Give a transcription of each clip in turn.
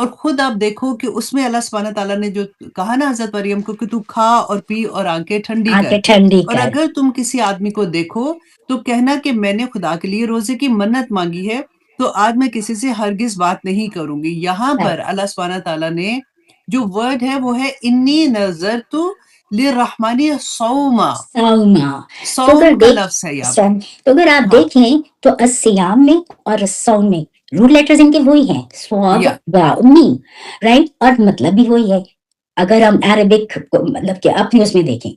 اور خود آپ دیکھو کہ اس میں اللہ سبحانہ تعالیٰ نے جو کہا نا حضرت مریم کو کہ تو کھا اور پی اور آنکھیں ٹھنڈی کر، آنکھیں ٹھنڈی اور کر. اگر تم کسی آدمی کو دیکھو تو کہنا کہ میں نے خدا کے لیے روزے کی منت مانگی ہے، تو آج میں کسی سے ہرگز بات نہیں کروں گی. یہاں Right. پر اللہ سبحانہ تعالیٰ نے جو ورڈ ہے وہ ہے انی نظرت للرحمن صوما. سوما. تو اگر صوم کا لفظ ہے یہاں پہ. تو اگر آپ ہاں دیکھیں تو الصیام میں اور الصوم میں روٹ لیٹرز ان کے وہی ہیں، صواب یا و میم، رائٹ، اور مطلب بھی وہی ہے اگر ہم عربک مطلب کہ اپنے اس میں دیکھیں.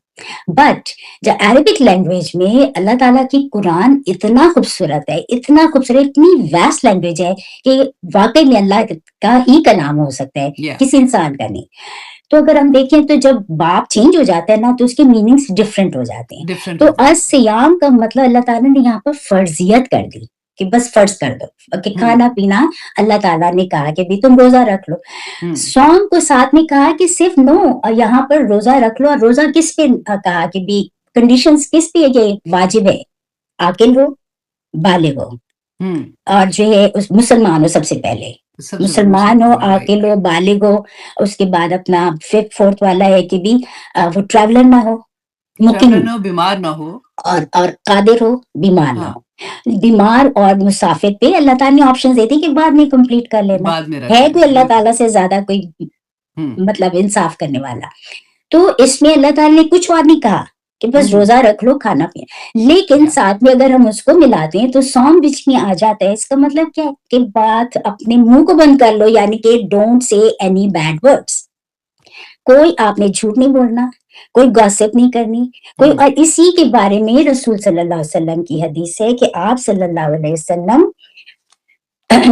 بٹ جو عربک لینگویج میں اللہ تعالیٰ کی قرآن اتنا خوبصورت ہے، اتنا خوبصورت، اتنی ویسٹ لینگویج ہے کہ واقعی میں اللہ کا ہی کلام ہو سکتا ہے، یا کسی انسان کا نہیں. تو اگر ہم دیکھیں تو جب باپ چینج ہو جاتا ہے نا تو اس کے میننگس ڈفرینٹ ہو جاتے ہیں. ڈفرینٹ تو ہو جاتا الصیام کا مطلب اللہ تعالیٰ نے یہاں پر فرضیت کر دی کہ بس فرض کر دو کہ ہے. کھانا پینا اللہ تعالیٰ نے کہا کہ بھی تم روزہ رکھ لو. سوم کو ساتھ میں کہا کہ صرف نو، اور یہاں پر روزہ رکھ لو. اور روزہ کس پہ کہا کہ بھی کنڈیشنز کس پہ یہ واجب ہے؟ عاقل ہو، بالغ ہو، اور جو ہے اس مسلمان ہو. سب سے پہلے سب سے بڑا مسلمان ہو، مسلمان، right. عاقل ہو، بالغ ہو. اس کے بعد اپنا فورتھ والا ہے کہ بھی وہ ٹریولر نہ ہو، ٹریولر مقیم، نہ ہو، بیمار نہ ہو. اور قادر ہو، بیمار نہ ہاں ہو. بیمار اور مسافر پہ اللہ تعالیٰ نے آپشن دیتی کہ بعد میں کمپلیٹ کر لینا. بعد میں رکھ ہے لینا، کوئی اللہ بالکل. تعالیٰ سے زیادہ کوئی مطلب انصاف کرنے والا؟ تو اس میں اللہ تعالیٰ نے کچھ اور نہیں کہا کہ بس روزہ رکھ لو، کھانا پینا. لیکن ساتھ میں اگر ہم اس کو ملاتے ہیں تو سوم بیچ میں آ جاتا ہے. اس کا مطلب کیا ہے کہ بات اپنے منہ کو بند کر لو، یعنی کہ don't say any bad words. کوئی آپ نے جھوٹ نہیں بولنا، کوئی گاسپ نہیں کرنی، کوئی. اور اسی کے بارے میں رسول صلی اللہ علیہ وسلم کی حدیث ہے کہ آپ صلی اللہ علیہ وسلم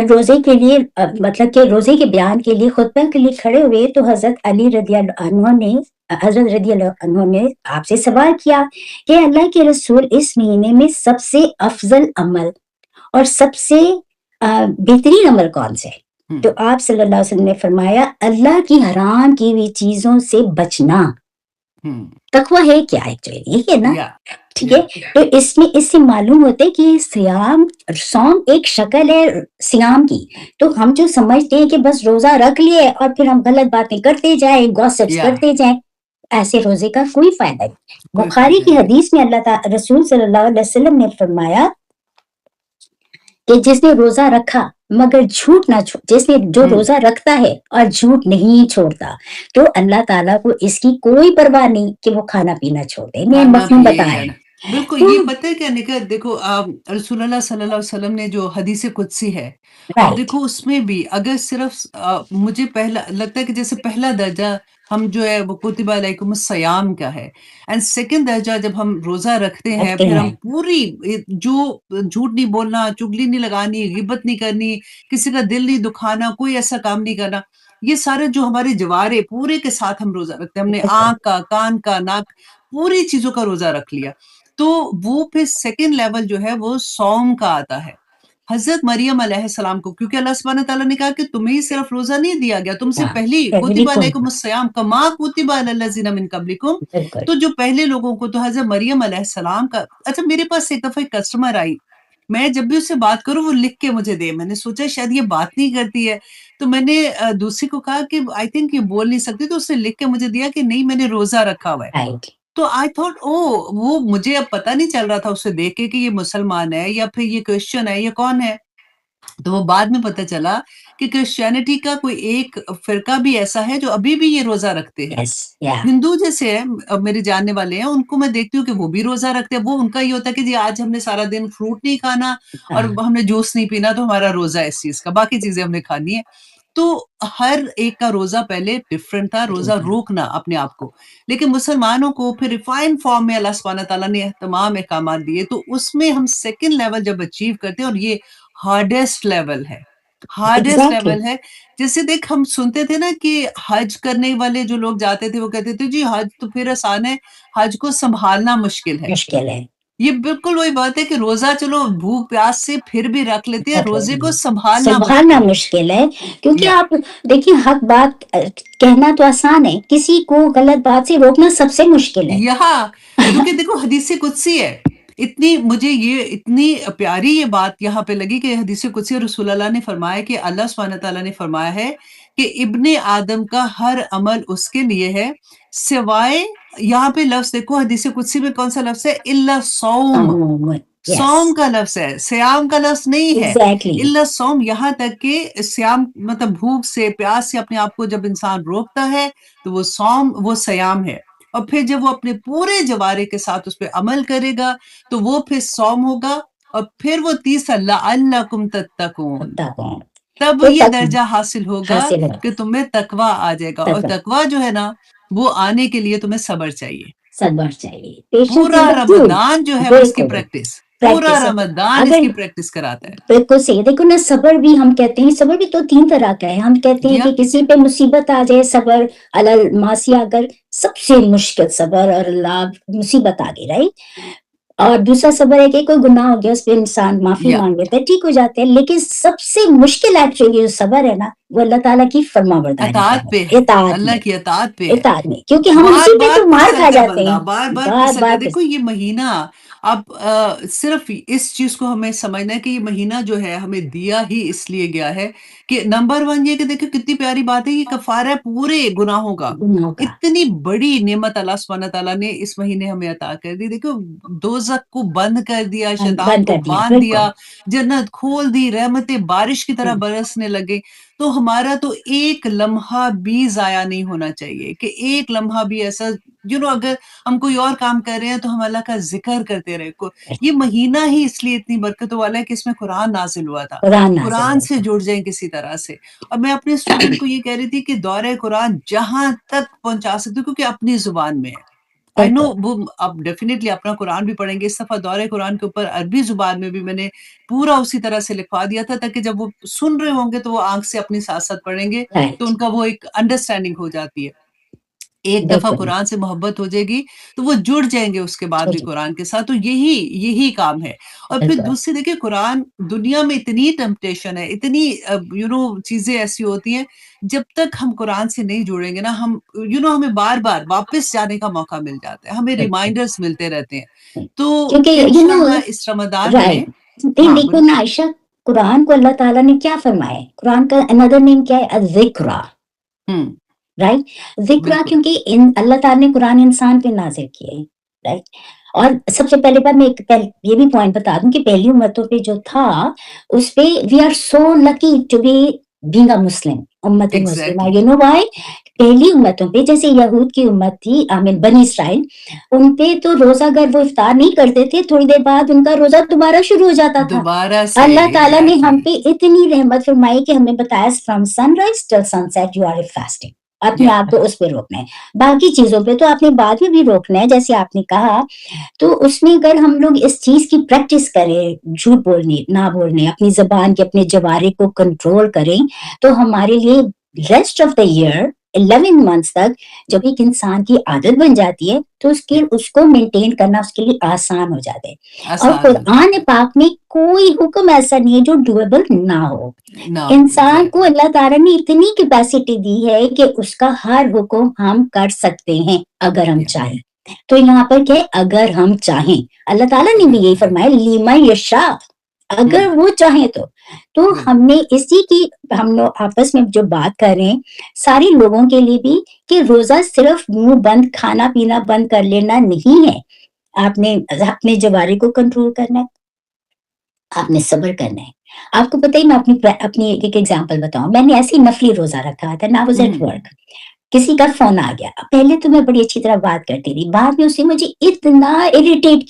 روزے کے لیے مطلب کہ روزے کے بیان کے لیے خطبہ کے لیے کھڑے ہوئے تو حضرت علی رضی اللہ عنہ نے آپ سے سوال کیا کہ اللہ کے رسول اس مہینے میں سب سے افضل عمل اور سب سے بہترین عمل کون سے؟ تو آپ صلی اللہ علیہ وسلم نے فرمایا اللہ کی حرام کی ہوئی چیزوں سے بچنا. تقوی ہے کیا ایکچولی؟ یہ ہے نا، ٹھیک ہے. تو اس سے معلوم ہوتا ہے کہ سوم ایک شکل ہے سیام کی. تو ہم جو سمجھتے ہیں کہ بس روزہ رکھ لیے اور پھر ہم غلط باتیں کرتے جائیں، گوسپس کرتے جائیں، ایسے روزے کا کوئی فائدہ نہیں. بخاری کی حدیث میں اللہ تعالی رسول صلی اللہ علیہ وسلم نے فرمایا کہ جس نے روزہ رکھا مگر جھوٹ نہ جس نے جو روزہ رکھتا ہے اور جھوٹ نہیں چھوڑتا تو اللہ تعالیٰ کو اس کی کوئی پرواہ نہیں کہ وہ کھانا پینا چھوڑ دے. میں مفہوم بتایا. بالکل. یہ پتہ ہے کیا نکل، دیکھو رسول اللہ صلی اللہ علیہ وسلم نے جو حدیث قدسی ہے، اب دیکھو اس میں بھی اگر صرف مجھے پہلا لگتا ہے کہ جیسے پہلا درجہ ہم جو ہے وہ کتب علیکم الصیام کا ہے، اینڈ سیکنڈ درجہ جب ہم روزہ رکھتے ہیں پھر ہم پوری جو جھوٹ نہیں بولنا، چگلی نہیں لگانی، غیبت نہیں کرنی، کسی کا دل نہیں دکھانا، کوئی ایسا کام نہیں کرنا، یہ سارے جو ہمارے جوارے پورے کے ساتھ ہم روزہ رکھتے ہیں. ہم نے آنکھ کا، کان کا، ناک، پوری چیزوں کا روزہ رکھ لیا. تو وہ پھر سیکنڈ لیول جو ہے وہ سوم کا آتا ہے. حضرت مریم علیہ السلام کو کیونکہ اللہ سبحانہ تعالیٰ نے کہا کہ تمہیں صرف روزہ نہیں دیا گیا، تم سے پہلی کتب علیکم الصیام کما کتب علی الذین من قبلکم. تو جو پہلے لوگوں کو، تو حضرت مریم علیہ السلام کا. اچھا میرے پاس ایک دفعہ ایک کسٹمر آئی، میں جب بھی اس سے بات کروں وہ لکھ کے مجھے دے. میں نے سوچا شاید یہ بات نہیں کرتی ہے، تو میں نے دوسری کو کہا کہ آئی تھنک یہ بول نہیں سکتی، تو اس نے لکھ کے مجھے دیا کہ نہیں میں نے روزہ رکھا ہوا ہے. تو آئی تھاٹ وہ مجھے اب پتہ نہیں چل رہا تھا اسے دیکھ کے کہ یہ مسلمان ہے یا پھر یہ کرسچن ہے، یہ کون ہے. تو وہ بعد میں پتہ چلا کہ کرسچینٹی کا کوئی ایک فرقہ بھی ایسا ہے جو ابھی بھی یہ روزہ رکھتے ہیں. ہندو جیسے ہیں میرے جاننے والے ہیں، ان کو میں دیکھتی ہوں کہ وہ بھی روزہ رکھتے ہیں. وہ ان کا یہ ہوتا ہے کہ جی آج ہم نے سارا دن فروٹ نہیں کھانا اور ہم نے جوس نہیں پینا، تو ہمارا روزہ ہے اس چیز کا، باقی چیزیں ہم نے کھانی ہے. تو ہر ایک کا روزہ پہلے ڈفرینٹ تھا، روزہ روکنا اپنے آپ کو. لیکن مسلمانوں کو پھر ریفائن فارم میں اللہ سبحانہ تعالیٰ نے تمام احکامات دیے، تو اس میں ہم سیکنڈ لیول جب اچیو کرتے ہیں، اور یہ ہارڈیسٹ لیول ہے، ہارڈیسٹ لیول ہے. جیسے دیکھ ہم سنتے تھے نا کہ حج کرنے والے جو لوگ جاتے تھے وہ کہتے تھے جی حج تو پھر آسان ہے، حج کو سنبھالنا مشکل ہے. یہ بالکل وہی بات ہے کہ روزہ چلو بھوک پیاس سے پھر بھی رکھ لیتے ہیں، روزے کو سنبھالنا مشکل ہے. کیونکہ آپ دیکھیں حق بات کہنا تو آسان ہے، کسی کو غلط بات سے روکنا سب سے مشکل ہے. یہاں کیونکہ دیکھو حدیث قدسی ہے، مجھے یہ اتنی پیاری یہ بات یہاں پہ لگی کہ حدیث قدسی رسول اللہ نے فرمایا کہ اللہ سبحانہ تعالیٰ نے فرمایا ہے کہ ابن آدم کا ہر عمل اس کے لیے ہے سوائے، یہاں پہ لفظ دیکھو حدیث قدسی میں کون سا لفظ ہے، الا صوم، صوم Yes, کا لفظ ہے، سیام کا لفظ نہیں ہے، exactly. الا صوم، یہاں تک کہ سیام مطلب بھوک سے پیاس سے اپنے آپ کو جب انسان روکتا ہے تو وہ صوم، وہ سیام ہے، اور پھر جب وہ اپنے پورے جوارے کے ساتھ اس پہ عمل کرے گا تو وہ پھر صوم ہوگا، اور پھر وہ تیسرا لعلکم تتقون، تتقون. تب تو یہ تک درجہ حاصل ہوگا حاصل ہو کہ تمہیں تقوی آ جائے گا، اور تقوی تقوی جو ہے نا وہ آنے کے لیے تمہیں صبر چاہیے. صبر چاہیے. پیشنس پورا از دا ٹول. رمضان جو ہے وہ اس کی بالکل پریکٹس، پورا پریکٹس. رمضان اس اگر کی پریکٹس کراتا ہے. بالکل صحیح. دیکھو نا، صبر بھی ہم کہتے ہیں، صبر بھی تو 3 طرح کا ہے. ہم کہتے جی ہیں ہاں، کہ کسی پہ مصیبت آ جائے، صبر علی المعصیہ، اگر سب سے مشکل صبر، اور اللہ مصیبت آ گئی، رائٹ. اور دوسرا صبر ہے کہ کوئی گناہ ہو گیا، اس پہ انسان معافی یا مانگ لیتا ہے، ٹھیک ہو جاتے ہیں. لیکن سب سے مشکل ایکچولی جو صبر ہے نا، وہ اللہ تعالیٰ کی فرما برداری کا اطاعت پہ ہے، ہے، اطاعت میں. اللہ کی اطاعت پہ ہے. اطاعت میں، کیونکہ ہم بار اسی پہ بار تو مار کھا پھسلتا ہے جاتے ہیں. بندہ، بار بار بار پھسلتا ہے. بار دیکھو یہ مہینہ، اب صرف اس چیز کو ہمیں سمجھنا ہے کہ یہ مہینہ جو ہے ہمیں دیا ہی اس لیے گیا ہے کہ نمبر 1 یہ کہ دیکھو کتنی پیاری بات ہے، یہ کفارہ ہے پورے گناہوں کا. گناہوں کا. اتنی بڑی نعمت اللہ سبحانہ تعالیٰ نے اس مہینے ہمیں عطا کر دی. دیکھو دوزخ کو بند کر دیا، شیطان بند کو کر دیا. باندھ بالکل دیا، جنت کھول دی، رحمتیں بارش کی طرح برسنے لگے. تو ہمارا تو ایک لمحہ بھی ضائع نہیں ہونا چاہیے، کہ ایک لمحہ بھی ایسا اگر ہم کوئی اور کام کر رہے ہیں تو ہم اللہ کا ذکر کرتے رہے. یہ مہینہ ہی اس لیے اتنی برکت والا ہے کہ اس میں قرآن نازل ہوا تھا. قرآن نازل قرآن ہوا سے تھا. جڑ جائیں کسی طرح سے. اور میں اپنے اسٹوڈنٹ کو یہ کہہ رہی تھی کہ دورہ قرآن جہاں تک پہنچا سکتی ہوں، کیونکہ اپنی زبان میں ہے. آئی نو بالکل وہ اب ڈیفینیٹلی اپنا قرآن بھی پڑھیں گے. اس دفعہ دورہ قرآن کے اوپر عربی زبان میں بھی میں نے پورا اسی طرح سے لکھوا دیا تھا، تاکہ جب وہ سن رہے ہوں گے تو وہ آنکھ سے اپنی ساتھ ساتھ پڑھیں گے تو رائٹ. ان کا وہ ایک انڈرسٹینڈنگ ہو جاتی ہے. ایک دفعہ بالکل قرآن سے محبت ہو جائے گی تو وہ جڑ جائیں گے اس کے بعد بھی جی. قرآن کے ساتھ. تو یہی کام ہے. اور پھر بالکل دوسری دیکھیں، قرآن دنیا میں اتنی ٹیمپٹیشن ہے، اتنی چیزیں ایسی ہوتی ہیں، جب تک ہم قرآن سے نہیں جڑیں گے نا، ہم ہمیں بار بار واپس جانے کا موقع مل جاتا ہے، ہمیں بالکل. ریمائنڈرز ملتے رہتے ہیں. تو کیونکہ انشاءاللہ اس رمضان میں، رائٹ. نہیں، ہاں دیکھو بولو. نا عائشہ، قرآن کو اللہ تعالیٰ نے کیا فرمایا ہے؟ قرآن کا اندر نیم کیا ہے؟ الذکر. ہوں رائٹ. ذکر، بالکل. کیونکہ اللہ تعالیٰ نے قرآن انسان پہ نازل کیے. رائٹ. اور سب سے پہلے بار میں یہ بھی پوائنٹ بتا دوں کہ پہلی امتوں پہ جو تھا، اس پہ we are so lucky to be being a Muslim, امت مسلمہ. ایگزیکٹلی. You know why? پہلی امتوں پہ جیسے یہود کی امت تھی، بنی اسرائیل، ان پہ تو روزہ اگر وہ افطار نہیں کرتے تھے، تھوڑی دیر بعد ان کا روزہ دوبارہ شروع ہو جاتا تھا. دوبارہ سے اللہ تعالیٰ نے ہم ایگزیکٹلی. پہ اتنی رحمت فرمائی کہ ہمیں بتایا from sunrise till sunset you are fasting. اپنے یا آپ کو اس پہ روکنا ہے. باقی چیزوں پہ تو آپ نے بعد میں بھی روکنا ہے، جیسے آپ نے کہا. تو اس میں اگر ہم لوگ اس چیز کی پریکٹس کریں، جھوٹ بولنے نہ بولنے، اپنی زبان کے اپنے جوارے کو کنٹرول کریں، تو ہمارے لیے rest of the year 11 months تک جب ایک انسان کی عادت بن جاتی ہے تو اس کو مینٹین کرنا اس کے لیے آسان ہو جاتا ہے. اور آسان ہو قرآن جاتا پاک میں کوئی حکم ایسا نہیں ہے جو ڈویبل نہ ہو. ہے. نہ ہو انسان کو ایگزیکٹلی. اللہ تعالیٰ نے اتنی کیپیسٹی دی ہے کہ اس کا ہر حکم ہم کر سکتے ہیں اگر ہم چاہیں. تو یہاں پر کہ اگر ہم چاہیں، اللہ تعالیٰ نے بھی یہی فرمایا لیمن یشاء، اگر وہ چاہیں تو ہم نے اسی کی، ہم لوگ آپس میں جو بات کر رہے ہیں سارے لوگوں کے لیے بھی، کہ روزہ صرف منہ بند کھانا پینا بند کر لینا نہیں ہے. آپ نے اپنے جوارے کو کنٹرول کرنا ہے، آپ نے صبر کرنا ہے. آپ کو پتہ ہی، میں اپنی ایک ایگزامپل بتاؤں. میں نے ایسے ہی نفلی روزہ رکھا تھا نا، واز ایٹ ورک. کسی کا فون آ گیا. پہلے تو میں بڑی اچھی طرح بات کرتی تھی، بعد میں اسے مجھے اتنا اریٹیٹ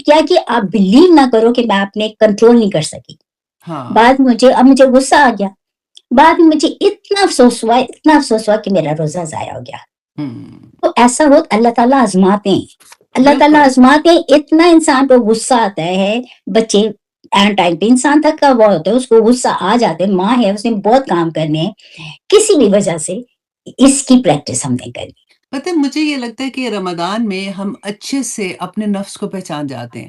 کیا کہ آپ بلیو نہ کرو کہ میں اپنے کنٹرول نہیں کر سکی. بعد مجھے غصہ آ گیا. بعد میں مجھے اتنا افسوس ہوا کہ میرا روزہ ضائع ہو گیا. تو ایسا ہو اللہ تعالیٰ آزماتے ہیں، اللہ تعالیٰ بالکل. آزماتے ہیں. اتنا انسان کو غصہ آتا ہے. بچے اینڈ ٹائم پہ انسان تھکا ہوا ہوتا ہے، اس کو غصہ آ جاتا ہے. ماں ہے، اس نے بہت کام کرنے ہیں، کسی بھی وجہ سے اس کی پریکٹس ہم نے کرنی. پتہ ہے مجھے یہ لگتا ہے کہ رمضان میں ہم اچھے سے اپنے نفس کو پہچان جاتے ہیں.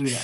Yeah.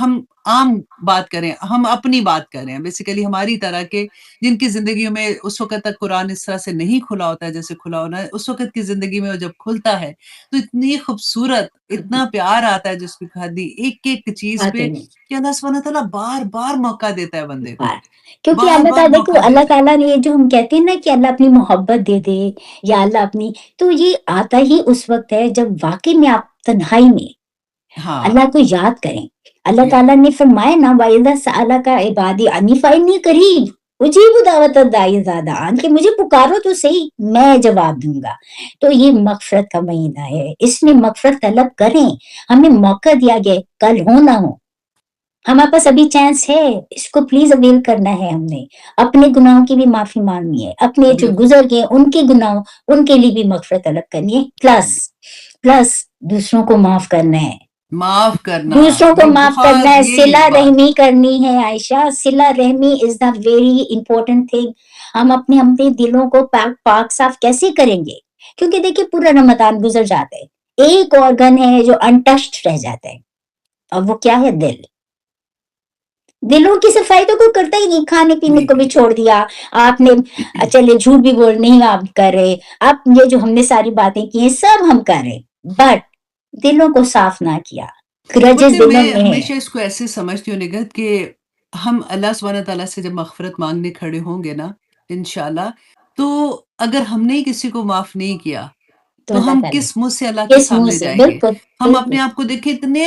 ہم عام بات کریں، ہم اپنی بات کر رہے ہیں بیسیکلی ہماری طرح کے جن کی زندگیوں میں اس وقت تک قرآن اس طرح سے نہیں کھلا ہوتا ہے جیسے کھلا ہونا ہے، اس وقت کی زندگی میں وہ جب کھلتا ہے تو اتنی خوبصورت، اتنا پیار آتا ہے جس کی حدی ایک ایک چیز پہ، واقعی کہ اللہ سبحانہ تعالیٰ بار بار موقع دیتا ہے بندے کو، بار کیونکہ بار اللہ بار تعالیٰ کو موقع اللہ دیتا ہے۔ تعالیٰ نے یہ جو ہم کہتے ہیں نا کہ اللہ اپنی محبت دے دے یا اللہ اپنی، تو یہ آتا ہی اس وقت ہے جب واقعی میں آپ تنہائی میں ہاں، اللہ کو یاد کریں۔ اللہ یا تعالیٰ نے فرمایا نا وَإِذَا سَأَلَكَ عِبَادِي عَنِّي فَإِنِّي قَرِيبٌ اجیب دعوت الداعی اذا دعان، کہ مجھے پکارو تو صحیح، میں جواب دوں گا۔ تو یہ مغفرت کا مہینہ ہے، اس میں مغفرت طلب کریں، ہمیں موقع دیا گیا ہے، کل ہو نہ ہو، ہمارے پاس ابھی چانس ہے، اس کو پلیز اویل کرنا ہے، ہم نے اپنے گناہوں کی بھی معافی مانگنی ہے، اپنے جو بالکل گزر گئے ان کے گناہوں، ان کے لیے بھی مغفرت طلب کرنی ہے، پلس دوسروں کو معاف کرنا ہے، معاف کرنا، دوسروں کو یہ معاف کرنا بہت ہے، یہی صلہ بات، رحمی کرنی ہے عائشہ، صلہ رحمی از دا ویری امپورٹنٹ تھنگ۔ ہم اپنے دلوں کو پاک صاف کیسے کریں گے؟ کیونکہ دیکھیے پورا رمضان گزر جاتا ہے، ایک آرگن ہے جو انٹچڈ رہ جاتا ہے، اور وہ کیا ہے؟ دلوں کی صفائی تو کوئی کرتا ہی نہیں، کھانے پینے نہیں کو بھی کرتا، چھوڑ دیا آپ نے، چلے جھوٹ بھی بول نہیں آپ کر رہے، اب یہ جو ہم نے ساری باتیں کی ہیں سب ہم کر رہے، بٹ دلوں کو صاف نہ کیا، بولتے گرجز ہیں دلوں میں میں ہے۔ ہمیشہ اس کو ایسے سمجھتی ہوں نگہت کہ ہم اللہ سبحانہ تعالیٰ سے جب مغفرت مانگنے کھڑے ہوں گے نا انشاءاللہ، تو اگر ہم نے کسی کو معاف نہیں کیا تو تو اللہ ہم تعالیٰ کس منہ سے اللہ کے کس منہ سامنے سے، جائیں گے؟ بالکل ہم بالکل اپنے آپ کو دیکھیں اتنے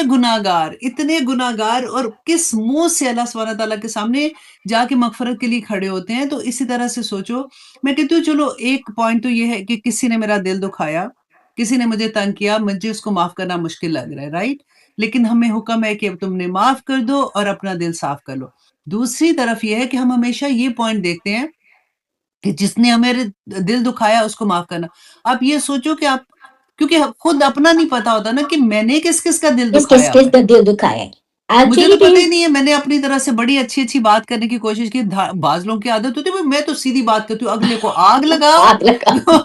گناہ گار اور کس منہ سے اللہ سبحانہ تعالیٰ کے سامنے جا کے مغفرت کے لیے کھڑے ہوتے ہیں۔ تو اسی طرح سے سوچو، میں کہتی ہوں چلو ایک پوائنٹ تو یہ ہے کہ کسی نے میرا دل دکھایا، کسی نے مجھے تنگ کیا، مجھے اس کو معاف کرنا مشکل لگ رہا ہے، رائٹ؟ لیکن ہمیں حکم ہے کہ تم نے معاف کر دو اور اپنا دل صاف کر لو۔ دوسری طرف یہ ہے کہ ہم ہمیشہ یہ پوائنٹ دیکھتے ہیں کہ جس نے ہمیں دل دکھایا اس کو معاف کرنا۔ آپ یہ سوچو کہ آپ، کیونکہ خود اپنا نہیں پتا ہوتا نا کہ میں نے کس کس کا دل کس کس دکھایا ہوا کس ہے۔ کا دل دکھایا ہے مجھے ایکچولی تو بھی پتہ ہی نہیں ہے، میں نے اپنی طرح سے بڑی اچھی اچھی بات کرنے کی کوشش کی، بعض لوگوں کی عادت ہوتی ہے میں تو سیدھی بات کرتی ہوں، اگلے کو آگ لگاؤ، آگ لگا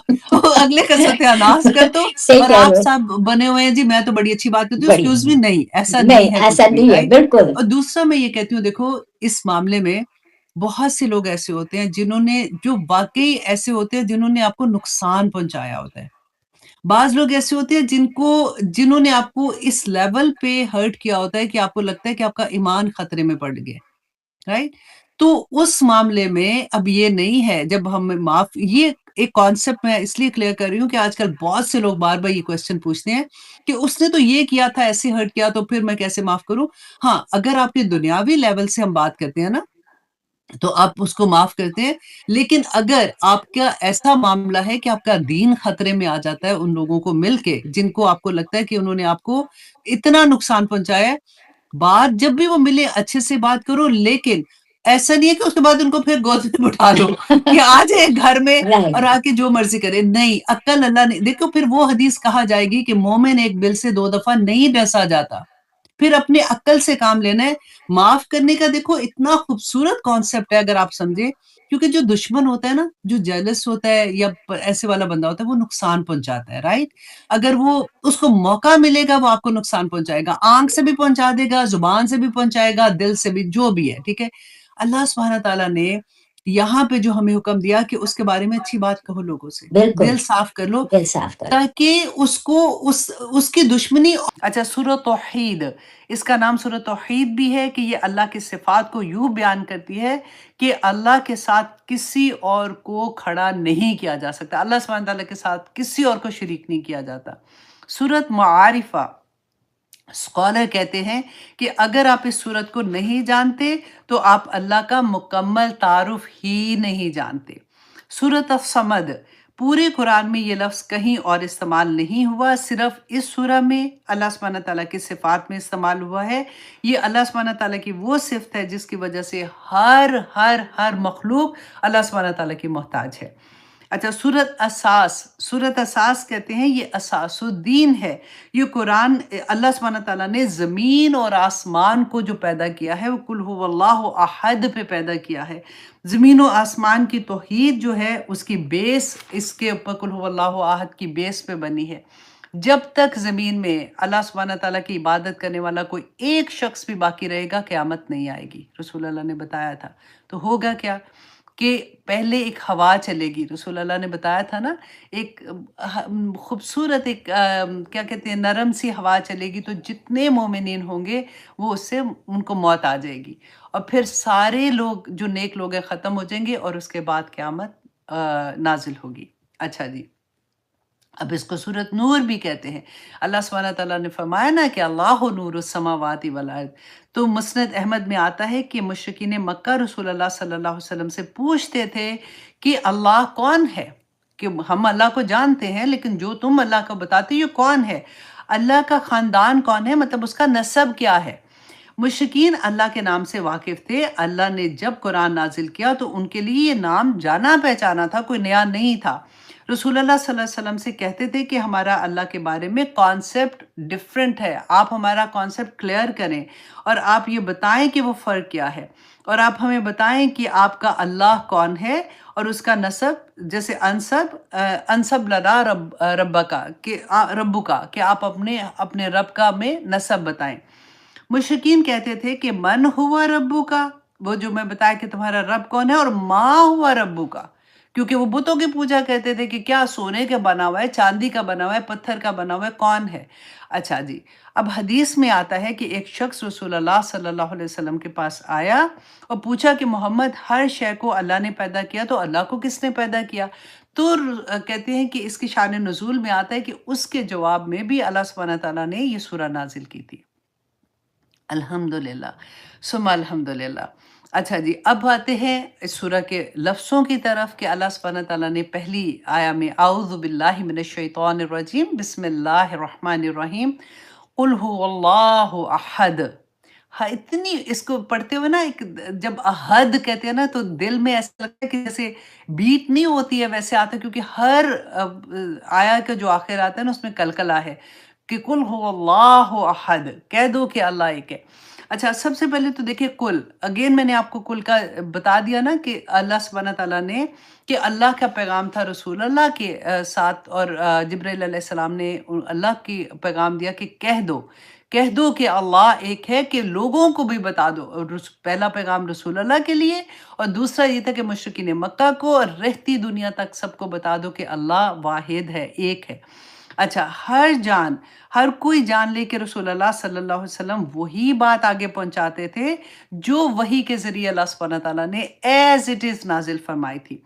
اگلے کا ستیہ ناش کر دو، صحیح اور کہہ آپ رہے سب بنے ہوئے ہیں جی میں تو بڑی اچھی بات کرتی ہوں، بڑی ایکسکیوز می، نہیں ایسا نہیں، نہیں ہے ایسا کچھ بھی، نہیں ہے رائٹ؟ بالکل اور دوسرا میں یہ کہتی ہوں دیکھو اس معاملے میں بہت سے لوگ ایسے ہوتے ہیں جنہوں نے، جو واقعی ایسے ہوتے ہیں جنہوں نے آپ کو نقصان پہنچایا ہوتا ہے، بعض لوگ ایسے ہوتے ہیں جنہوں نے آپ کو اس لیول پہ ہرٹ کیا ہوتا ہے کہ آپ کو لگتا ہے کہ آپ کا ایمان خطرے میں پڑ گیا، رائٹ؟ تو اس معاملے میں اب یہ نہیں ہے جب ہم معاف، یہ ایک کانسیپٹ میں اس لیے کلیئر کر رہی ہوں کہ آج کل بہت سے لوگ بار بار یہ کوشچن پوچھتے ہیں کہ اس نے تو یہ کیا تھا، ایسے ہرٹ کیا، تو پھر میں کیسے معاف کروں؟ ہاں، اگر آپ کے دنیاوی لیول سے ہم بات کرتے ہیں نا تو آپ اس کو معاف کرتے ہیں، لیکن اگر آپ کا ایسا معاملہ ہے کہ آپ کا دین خطرے میں آ جاتا ہے ان لوگوں کو مل کے جن کو آپ کو لگتا ہے کہ انہوں نے آپ کو اتنا نقصان پہنچایا ہے، بات جب بھی وہ ملے اچھے سے بات کرو، لیکن ایسا نہیں ہے کہ اس کے بعد ان کو پھر گود میں بٹھا لو کہ آ جائے گھر میں اور رائٹ آ کے جو مرضی کرے، نہیں، عقل اللہ نے دیکھو، پھر وہ حدیث کہا جائے گی کہ مومن ایک بل سے 2 دفعہ نہیں ڈسا جاتا، پھر اپنے عقل سے کام لینا ہے۔ معاف کرنے کا دیکھو اتنا خوبصورت کانسیپٹ ہے اگر آپ سمجھیں، کیونکہ جو دشمن ہوتا ہے نا، جو جیلس ہوتا ہے یا ایسے والا بندہ ہوتا ہے، وہ نقصان پہنچاتا ہے، رائٹ؟ اگر وہ اس کو موقع ملے گا وہ آپ کو نقصان پہنچائے گا، آنکھ سے بھی پہنچا دے گا، زبان سے بھی پہنچائے گا، دل سے بھی، جو بھی ہے، ٹھیک ہے؟ اللہ سبحانہ تعالیٰ نے یہاں پہ جو ہمیں حکم دیا کہ اس کے بارے میں اچھی بات کہو، لوگوں سے بالکل دل صاف کر لو، دل صاف کر تاکہ اس کو اس کی دشمنی۔ اچھا، سورۃ توحید، اس کا نام سورۃ توحید بھی ہے کہ یہ اللہ کی صفات کو یوں بیان کرتی ہے کہ اللہ کے ساتھ کسی اور کو کھڑا نہیں کیا جا سکتا، اللہ سبحانہ تعالیٰ کے ساتھ کسی اور کو شریک نہیں کیا جاتا۔ سورۃ معارفہ، اسکالر کہتے ہیں کہ اگر آپ اس سورت کو نہیں جانتے تو آپ اللہ کا مکمل تعارف ہی نہیں جانتے۔ سورۃ الصمد، پورے قرآن میں یہ لفظ کہیں اور استعمال نہیں ہوا، صرف اس سورہ میں اللہ سبحانہ تعالیٰ کی صفات میں استعمال ہوا ہے۔ یہ اللہ سبحانہ تعالیٰ کی وہ صفت ہے جس کی وجہ سے ہر مخلوق اللہ سبحانہ تعالیٰ کی محتاج ہے۔ اچھا، سورۃ اساس کہتے ہیں یہ اساس الدین ہے، یہ قرآن اللہ سبحانہ تعالیٰ نے زمین اور آسمان کو جو پیدا کیا ہے وہ قل هو اللہ احد پہ پیدا کیا ہے۔ زمین و آسمان کی توحید جو ہے اس کی بیس، اس کے اوپر قل هو اللہ احد کی بیس پہ بنی ہے۔ جب تک زمین میں اللہ سبحانہ تعالیٰ کی عبادت کرنے والا کوئی ایک شخص بھی باقی رہے گا قیامت نہیں آئے گی، رسول اللہ نے بتایا تھا۔ تو ہوگا کیا کہ پہلے ایک ہوا چلے گی، رسول اللہ نے بتایا تھا نا، ایک خوبصورت ایک کیا کہتے ہیں نرم سی ہوا چلے گی، تو جتنے مومنین ہوں گے وہ اس سے ان کو موت آ جائے گی، اور پھر سارے لوگ جو نیک لوگ ہیں ختم ہو جائیں گے، اور اس کے بعد قیامت نازل ہوگی۔ اچھا جی، اب اس کو سورۃ نور بھی کہتے ہیں۔ اللہ سبحانہ تعالیٰ نے فرمایا نا کہ اللہ نور السماوات والارض۔ تو مسند احمد میں آتا ہے کہ مشرکین مکہ رسول اللہ صلی اللہ علیہ وسلم سے پوچھتے تھے کہ اللہ کون ہے، کہ ہم اللہ کو جانتے ہیں لیکن جو تم اللہ کو بتاتے ہو یہ کون ہے، اللہ کا خاندان کون ہے، مطلب اس کا نسب کیا ہے۔ مشرکین اللہ کے نام سے واقف تھے، اللہ نے جب قرآن نازل کیا تو ان کے لیے یہ نام جانا پہچانا تھا، کوئی نیا نہیں تھا۔ رسول اللہ صلی اللہ علیہ وسلم سے کہتے تھے کہ ہمارا اللہ کے بارے میں کانسیپٹ ڈیفرنٹ ہے، آپ ہمارا کانسیپٹ کلیئر کریں، اور آپ یہ بتائیں کہ وہ فرق کیا ہے، اور آپ ہمیں بتائیں کہ آپ کا اللہ کون ہے اور اس کا نسب، جیسے انسب لنا رب کا، کہ ربو کا، کہ آپ اپنے رب کا میں نسب بتائیں۔ مشرکین کہتے تھے کہ من ہوا ربو کا، وہ جو میں بتایا کہ تمہارا رب کون ہے، اور ما ہوا ربو کا، کیونکہ وہ بتوں کی پوجا کرتے تھے کہ کیا سونے کا بنا ہوا ہے، چاندی کا بنا ہوا ہے، پتھر کا بنا ہوا ہے، کون ہے۔ اچھا جی، اب حدیث میں آتا ہے کہ ایک شخص رسول اللہ صلی اللہ علیہ وسلم کے پاس آیا اور پوچھا کہ محمد، ہر شے کو اللہ نے پیدا کیا تو اللہ کو کس نے پیدا کیا؟ تو کہتے ہیں کہ اس کی شان نزول میں آتا ہے کہ اس کے جواب میں بھی اللہ سبحانہ تعالیٰ نے یہ سورہ نازل کی تھی۔ الحمدللہ ثم الحمدللہ۔ اچھا جی، اب آتے ہیں اس سورہ کے لفظوں کی طرف کہ اللہ سبحانہ تعالیٰ نے پہلی آیا میں اعوذ باللہ من الشیطان الرجیم بسم اللہ الرحمن الرحیم قل هو اللہ احد۔ ہاں، اتنی اس کو پڑھتے ہوئے نا، ایک جب احد کہتے ہیں نا تو دل میں ایسا لگتا ہے کہ جیسے بیٹ نہیں ہوتی ہے ویسے آتا ہے، کیونکہ ہر آیا کا جو آخر آتا ہے نا اس میں کلکلا ہے کہ کل ہو اللہ احد، کہہ دو کہ اللہ ایک ہے۔ اچھا، سب سے پہلے تو دیکھیں کل، اگین میں نے آپ کو کل کا بتا دیا نا کہ اللہ سبحانہ تعالیٰ نے، کہ اللہ کا پیغام تھا رسول اللہ کے ساتھ، اور جبرائیل علیہ السلام نے اللہ کی پیغام دیا کہ کہہ دو کہ اللہ ایک ہے، کہ لوگوں کو بھی بتا دو، اور پہلا پیغام رسول اللہ کے لیے، اور دوسرا یہ تھا کہ مشرکین مکہ کو اور رہتی دنیا تک سب کو بتا دو کہ اللہ واحد ہے، ایک ہے۔ اچھا، ہر کوئی جان لے کہ رسول اللہ صلی اللہ علیہ وسلم وہی بات آگے پہنچاتے تھے جو وحی کے ذریعے اللہ سبحانہ تعالیٰ نے ایز اٹ از نازل فرمائی تھی۔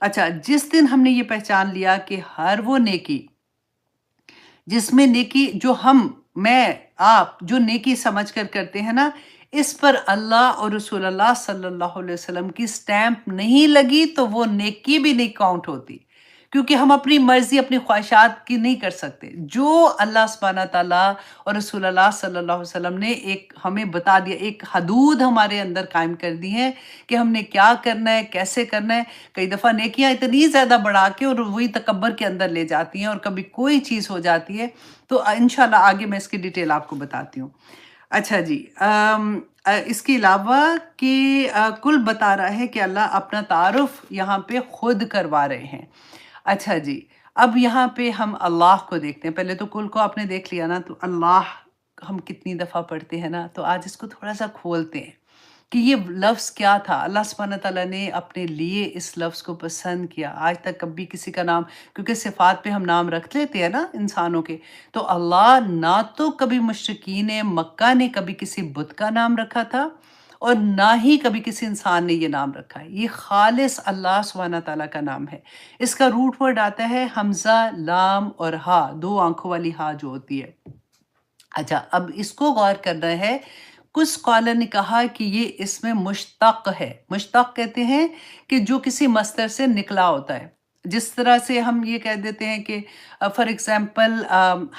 اچھا، جس دن ہم نے یہ پہچان لیا کہ ہر وہ نیکی جس میں نیکی جو میں آپ جو نیکی سمجھ کر کرتے ہیں نا، اس پر اللہ اور رسول اللہ صلی اللہ علیہ وسلم کی سٹیمپ نہیں لگی تو وہ نیکی بھی نہیں کاؤنٹ ہوتی، کیونکہ ہم اپنی مرضی اپنی خواہشات کی نہیں کر سکتے۔ جو اللہ سبحانہ تعالیٰ اور رسول اللہ صلی اللہ علیہ وسلم نے ایک ہمیں بتا دیا، ایک حدود ہمارے اندر قائم کر دی ہے کہ ہم نے کیا کرنا ہے، کیسے کرنا ہے۔ کئی دفعہ نیکیاں اتنی زیادہ بڑھا کے اور وہی تکبر کے اندر لے جاتی ہیں، اور کبھی کوئی چیز ہو جاتی ہے، تو انشاءاللہ آگے میں اس کی ڈیٹیل آپ کو بتاتی ہوں۔ اچھا جی، اس کے علاوہ کہ کل بتا رہا ہے کہ اللہ اپنا تعارف یہاں پہ خود کروا رہے ہیں۔ اچھا جی، اب یہاں پہ ہم اللہ کو دیکھتے ہیں۔ پہلے تو کل کو آپ نے دیکھ لیا نا، تو اللہ ہم کتنی دفعہ پڑھتے ہیں نا، تو آج اس کو تھوڑا سا کھولتے ہیں کہ یہ لفظ کیا تھا۔ اللہ سبحانہ تعالیٰ نے اپنے لیے اس لفظ کو پسند کیا۔ آج تک کبھی کسی کا نام، کیونکہ صفات پہ ہم نام رکھ لیتے ہیں نا انسانوں کے، تو اللہ نہ تو کبھی مشرکین مکہ نے کبھی کسی بت کا نام رکھا تھا، اور نہ ہی کبھی کسی انسان نے یہ نام رکھا ہے۔ یہ خالص اللہ سبحانہ تعالیٰ کا نام ہے۔ اس کا روٹ ورڈ آتا ہے حمزہ، لام اور ہا، دو آنکھوں والی ہا جو ہوتی ہے۔ اچھا، اب اس کو غور کرنا ہے۔ کچھ اسکالر نے کہا کہ یہ اس میں مشتق ہے۔ مشتق کہتے ہیں کہ جو کسی مصدر سے نکلا ہوتا ہے، جس طرح سے ہم یہ کہہ دیتے ہیں کہ فار ایگزامپل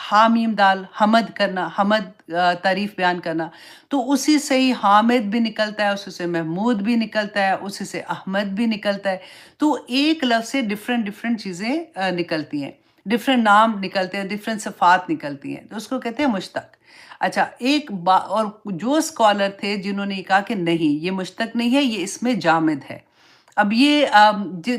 حامیم دال، حمد کرنا، حمد تعریف بیان کرنا، تو اسی سے ہی حامد بھی نکلتا ہے، اسی سے محمود بھی نکلتا ہے، اسی سے احمد بھی نکلتا ہے۔ تو ایک لفظ سے ڈفرینٹ چیزیں نکلتی ہیں، ڈفرینٹ نام نکلتے ہیں، ڈفرینٹ صفات نکلتی ہیں، تو اس کو کہتے ہیں مشتق۔ اچھا، اور جو اسکالر تھے جنہوں نے کہا کہ نہیں، یہ مشتق نہیں ہے، یہ اس میں جامد ہے۔ اب یہ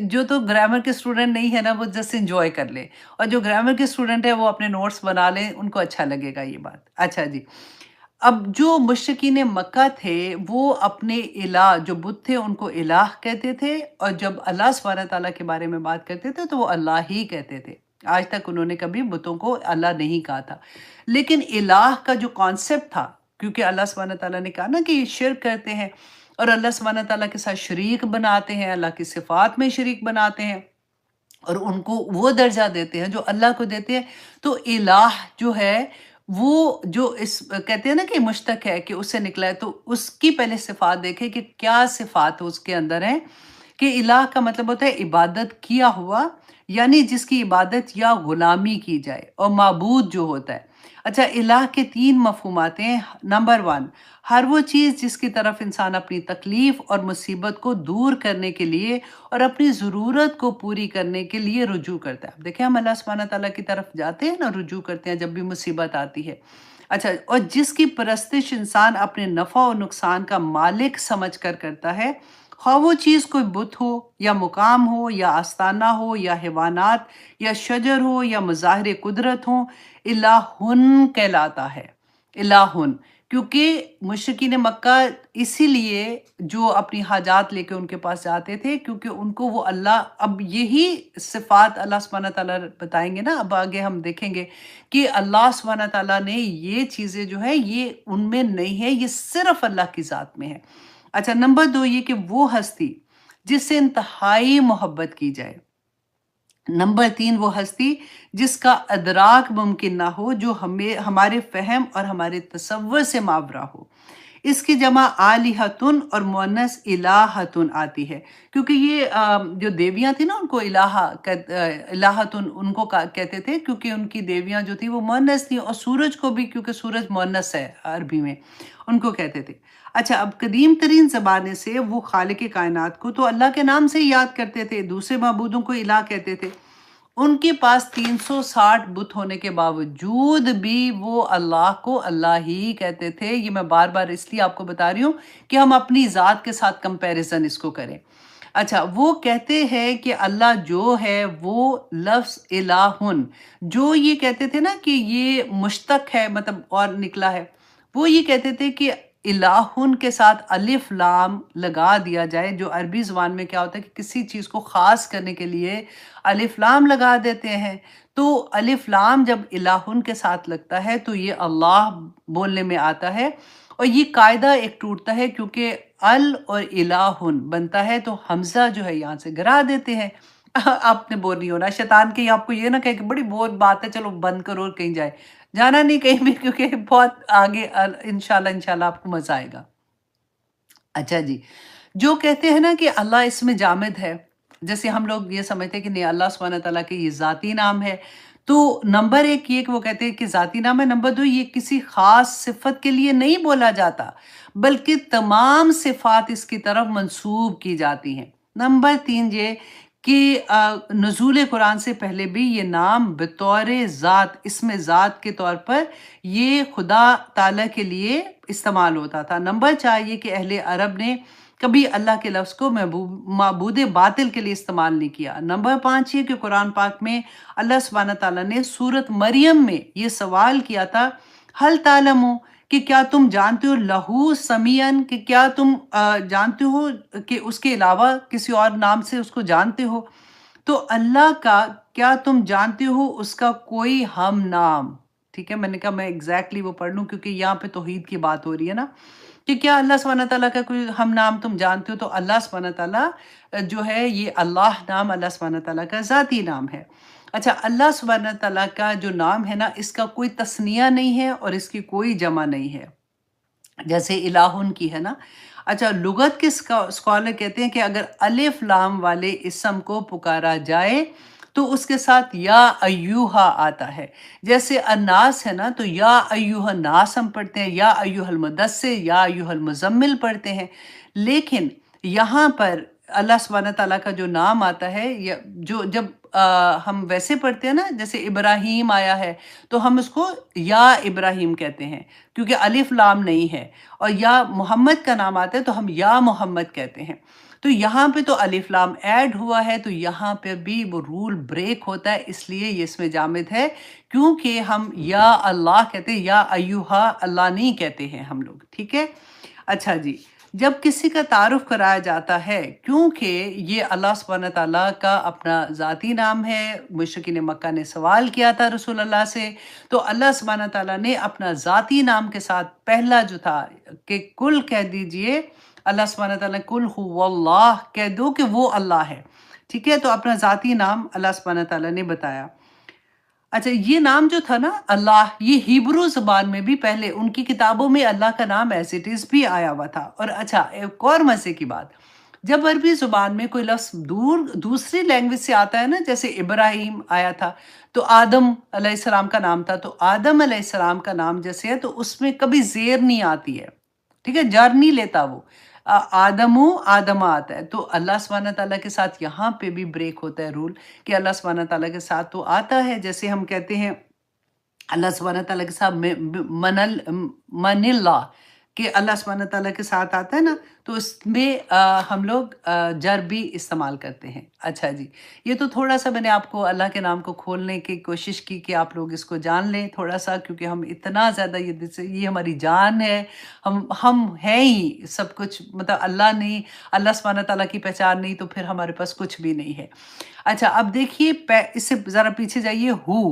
جو تو گرامر کے اسٹوڈنٹ نہیں ہے نا وہ جسٹ انجوائے کر لے، اور جو گرامر کے اسٹوڈنٹ ہے وہ اپنے نوٹس بنا لیں، ان کو اچھا لگے گا یہ بات۔ اچھا جی، اب جو مشرکین مکہ تھے وہ اپنے الہ جو بت تھے ان کو الہ کہتے تھے، اور جب اللہ سبحانہ تعالیٰ کے بارے میں بات کرتے تھے تو وہ اللہ ہی کہتے تھے۔ آج تک انہوں نے کبھی بتوں کو اللہ نہیں کہا تھا، لیکن الہ کا جو کانسیپٹ تھا، کیونکہ اللہ سبحانہ تعالیٰ نے کہا نا کہ یہ شرک کرتے ہیں اور اللہ سبحانہ تعالیٰ کے ساتھ شریک بناتے ہیں، اللہ کی صفات میں شریک بناتے ہیں اور ان کو وہ درجہ دیتے ہیں جو اللہ کو دیتے ہیں۔ تو الہ جو ہے وہ جو اس کہتے ہیں نا کہ مشتق ہے کہ اس سے نکلا ہے، تو اس کی پہلے صفات دیکھیں کہ کیا صفات اس کے اندر ہیں۔ کہ الہ کا مطلب ہوتا ہے عبادت کیا ہوا، یعنی جس کی عبادت یا غلامی کی جائے، اور معبود جو ہوتا ہے۔ اچھا، الہ کے 3 مفہومات ہیں۔ نمبر 1، ہر وہ چیز جس کی طرف انسان اپنی تکلیف اور مصیبت کو دور کرنے کے لیے اور اپنی ضرورت کو پوری کرنے کے لیے رجوع کرتا ہے۔ اب دیکھیں ہم اللہ سبحانہ تعالیٰ کی طرف جاتے ہیں نا، رجوع کرتے ہیں جب بھی مصیبت آتی ہے۔ اچھا، اور جس کی پرستش انسان اپنے نفع و نقصان کا مالک سمجھ کر کرتا ہے، خواہ وہ چیز کوئی بت ہو یا مقام ہو یا آستانہ ہو یا حیوانات یا شجر ہو یا مظاہر قدرت ہو، الہن کہلاتا ہے۔ الہن، کیونکہ مشرکین مکہ اسی لیے جو اپنی حاجات لے کے ان کے پاس جاتے تھے، کیونکہ ان کو وہ اللہ، اب یہی صفات اللہ سبحانہ تعالیٰ بتائیں گے نا، اب آگے ہم دیکھیں گے کہ اللہ سبحانہ تعالیٰ نے یہ چیزیں جو ہے یہ ان میں نہیں ہے، یہ صرف اللہ کی ذات میں ہے۔ اچھا، نمبر 2 یہ کہ وہ ہستی جس سے انتہائی محبت کی جائے۔ نمبر 3 وہ ہستی جس کا ادراک ممکن نہ ہو، جو ہمارے فہم اور ہمارے تصور سے ماورا ہو۔ اس کی جمع آلہتن اور مؤنث الہتن آتی ہے، کیونکہ یہ جو دیویاں تھیں نا ان کو الہتن ان کو کہتے تھے، کیونکہ ان کی دیویاں جو تھیں وہ مؤنث تھیں، اور سورج کو بھی کیونکہ سورج مؤنث ہے عربی میں، ان کو کہتے تھے۔ اچھا، اب قدیم ترین زمانے سے وہ خالق کائنات کو تو اللہ کے نام سے یاد کرتے تھے، دوسرے معبودوں کو الہ کہتے تھے۔ ان کے پاس 360 بت ہونے کے باوجود بھی وہ اللہ کو اللہ ہی کہتے تھے۔ یہ میں بار بار اس لیے آپ کو بتا رہی ہوں کہ ہم اپنی ذات کے ساتھ کمپیریزن اس کو کریں۔ اچھا، وہ کہتے ہیں کہ اللہ جو ہے وہ لفظ الہن، جو یہ کہتے تھے نا کہ یہ مشتق ہے، مطلب اور نکلا ہے، وہ یہ کہتے تھے کہ الہن کے ساتھ الف لام لگا دیا جائے، جو عربی زبان میں کیا ہوتا ہے کہ کسی چیز کو خاص کرنے کے لیے الف لام لگا دیتے ہیں۔ تو الف لام جب الہن کے ساتھ لگتا ہے تو یہ اللہ بولنے میں آتا ہے، اور یہ قاعدہ ایک ٹوٹتا ہے کیونکہ ال اور الہن بنتا ہے تو حمزہ جو ہے یہاں سے گرا دیتے ہیں۔ آپ نے بور نہیں ہونا، شیطان کہیں آپ کو یہ نہ کہے کہ بڑی بہت بات ہے چلو بند کرو اور کہیں جائے، جانا نہیں کہیں بھی، کیونکہ بہت آگے انشاءاللہ آپ کو مزہ آئے گا۔ اچھا جی، جو کہتے ہیں نا کہ اللہ اس میں جامد ہے، جیسے ہم لوگ یہ سمجھتے ہیں کہ نہیں اللہ سبحانہ تعالیٰ کے یہ ذاتی نام ہے، تو نمبر 1 یہ کہ وہ کہتے ہیں کہ ذاتی نام ہے، نمبر 2 یہ کسی خاص صفت کے لیے نہیں بولا جاتا بلکہ تمام صفات اس کی طرف منسوب کی جاتی ہیں۔ نمبر 3 یہ کہ نزول قرآن سے پہلے بھی یہ نام بطور ذات، اسم ذات کے طور پر یہ خدا تعالیٰ کے لیے استعمال ہوتا تھا۔ نمبر 4 یہ کہ اہل عرب نے کبھی اللہ کے لفظ کو معبود باطل کے لیے استعمال نہیں کیا۔ نمبر 5 یہ کہ قرآن پاک میں اللہ سبحانہ تعالیٰ نے سورت مریم میں یہ سوال کیا تھا، حل تعلمو، کہ کیا تم جانتے ہو، لہو سمیعن، کہ کیا تم جانتے ہو کہ اس کے علاوہ کسی اور نام سے اس کو جانتے ہو، تو اللہ کا کیا تم جانتے ہو اس کا کوئی ہم نام۔ ٹھیک ہے، میں نے کہا میں ایگزیکٹلی وہ پڑھ لوں کیونکہ یہاں پہ توحید کی بات ہو رہی ہے نا، کہ کیا اللہ سبحانہ تعالیٰ کا کوئی ہم نام تم جانتے ہو، تو اللہ سبحانہ تعالیٰ جو ہے یہ اللہ نام اللہ سبحانہ تعالیٰ کا ذاتی نام ہے۔ اچھا، اللہ سبحانہ تعالیٰ کا جو نام ہے نا اس کا کوئی تثنیہ نہیں ہے اور اس کی کوئی جمع نہیں ہے، جیسے الہن کی ہے نا۔ اچھا، لغت کے اسکالر کہتے ہیں کہ اگر الف لام والے اسم کو پکارا جائے تو اس کے ساتھ یا ایوہا آتا ہے، جیسے الناس ہے نا تو یا ایوہ الناس ہم پڑھتے ہیں، یا ایوہ المدثر، یا ایوہ المزمل پڑھتے ہیں، لیکن یہاں پر اللہ سبحانہ تعالیٰ کا جو نام آتا ہے، جو جب ہم ویسے پڑھتے ہیں نا، جیسے ابراہیم آیا ہے تو ہم اس کو یا ابراہیم کہتے ہیں کیونکہ الف لام نہیں ہے، اور یا محمد کا نام آتا ہے تو ہم یا محمد کہتے ہیں۔ تو یہاں پہ تو الف لام ایڈ ہوا ہے، تو یہاں پہ بھی وہ رول بریک ہوتا ہے، اس لیے یہ اس میں جامد ہے، کیونکہ ہم یا اللہ کہتے ہیں، یا ایوہا اللہ نہیں کہتے ہیں ہم لوگ، ٹھیک ہے۔ اچھا جی، جب کسی کا تعارف کرایا جاتا ہے، کیونکہ یہ اللہ سبحانہ تعالیٰ کا اپنا ذاتی نام ہے، مشرکین مکہ نے سوال کیا تھا رسول اللہ سے، تو اللہ سبحانہ تعالیٰ نے اپنا ذاتی نام کے ساتھ پہلا جو تھا کہ کل کہہ دیجئے، اللہ سبحانہ تعالیٰ کل هو اللہ کہہ دو کہ وہ اللہ ہے، ٹھیک ہے، تو اپنا ذاتی نام اللہ سبحانہ تعالیٰ نے بتایا۔ اچھا، یہ نام جو تھا نا اللہ، یہ ہیبرو زبان میں بھی پہلے ان کی کتابوں میں اللہ کا نام ایز اٹ از بھی آیا ہوا تھا۔ اور اچھا، ایک اور مزے کی بات، جب عربی زبان میں کوئی لفظ دوسری لینگویج سے آتا ہے نا، جیسے ابراہیم آیا تھا تو آدم علیہ السلام کا نام تھا، تو آدم علیہ السلام کا نام جیسے ہے تو اس میں کبھی زیر نہیں آتی ہے، ٹھیک ہے، جر نہیں لیتا وہ، آدم آتا ہے، تو اللہ سبحانہ تعالیٰ کے ساتھ یہاں پہ بھی بریک ہوتا ہے رول، کہ اللہ سبحانہ تعالیٰ کے ساتھ تو آتا ہے، جیسے ہم کہتے ہیں اللہ سبحانہ تعالیٰ کے ساتھ من اللہ، کہ اللہ سبحانہ تعالیٰ کے ساتھ آتا ہے نا، تو اس میں ہم لوگ جر بھی استعمال کرتے ہیں۔ اچھا جی، یہ تو تھوڑا سا میں نے آپ کو اللہ کے نام کو کھولنے کی کوشش کی کہ آپ لوگ اس کو جان لیں تھوڑا سا، کیونکہ ہم اتنا زیادہ یہ ہماری جان ہے، ہم ہیں ہی سب کچھ، مطلب اللہ نہیں، اللہ سبحانہ تعالیٰ کی پہچان نہیں تو پھر ہمارے پاس کچھ بھی نہیں ہے۔ اچھا، اب دیکھیے اس سے ذرا پیچھے جائیے، ہو،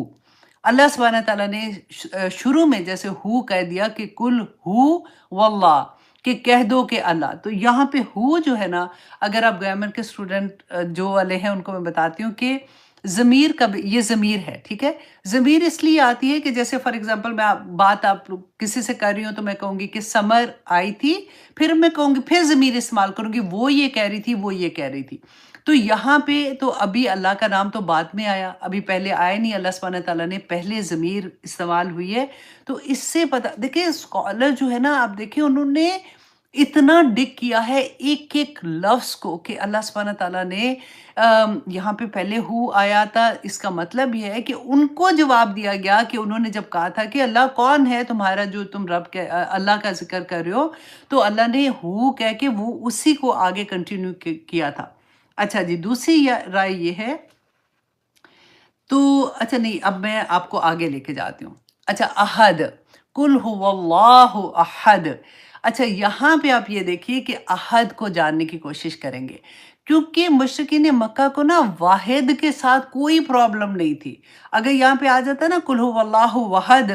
اللہ سبحانہ تعالیٰ نے شروع میں جیسے ہو کہہ دیا کہ کل ہو واللہ، کہ کہہ دو کہ اللہ، تو یہاں پہ ہو جو ہے نا، اگر آپ گرامر کے اسٹوڈنٹ جو والے ہیں ان کو میں بتاتی ہوں کہ ضمیر کا یہ ضمیر ہے، ٹھیک ہے، ضمیر اس لیے آتی ہے کہ جیسے فار ایگزامپل میں بات آپ کسی سے کر رہی ہوں تو میں کہوں گی کہ سمر آئی تھی، پھر میں کہوں گی، پھر ضمیر استعمال کروں گی، وہ یہ کہہ رہی تھی، وہ یہ کہہ رہی تھی، تو یہاں پہ تو ابھی اللہ کا نام تو بعد میں آیا، ابھی پہلے آیا نہیں، اللہ سبحانہ تعالیٰ نے پہلے ضمیر استعمال ہوئی ہے، تو اس سے پتہ دیکھیں اسکالر جو ہے نا، آپ دیکھیں انہوں نے اتنا ڈگ کیا ہے ایک ایک لفظ کو، کہ اللہ سبحانہ تعالیٰ نے یہاں پہ پہلے ہو آیا تھا، اس کا مطلب یہ ہے کہ ان کو جواب دیا گیا کہ انہوں نے جب کہا تھا کہ اللہ کون ہے تمہارا جو تم رب اللہ کا ذکر کر رہے ہو، تو اللہ نے ہو کہہ کے وہ اسی کو آگے کنٹینیو کیا تھا۔ اچھا جی، دوسری رائے یہ ہے، تو اچھا نہیں، اب میں آپ کو آگے لے کے جاتی ہوں۔ اچھا، احد، کل هو اللہ احد، اچھا یہاں پہ آپ یہ دیکھیے کہ احد کو جاننے کی کوشش کریں گے، کیونکہ مشرکین مکہ کو نا واحد کے ساتھ کوئی پرابلم نہیں تھی۔ اگر یہاں پہ آ جاتا نا کل هو اللہ وحد،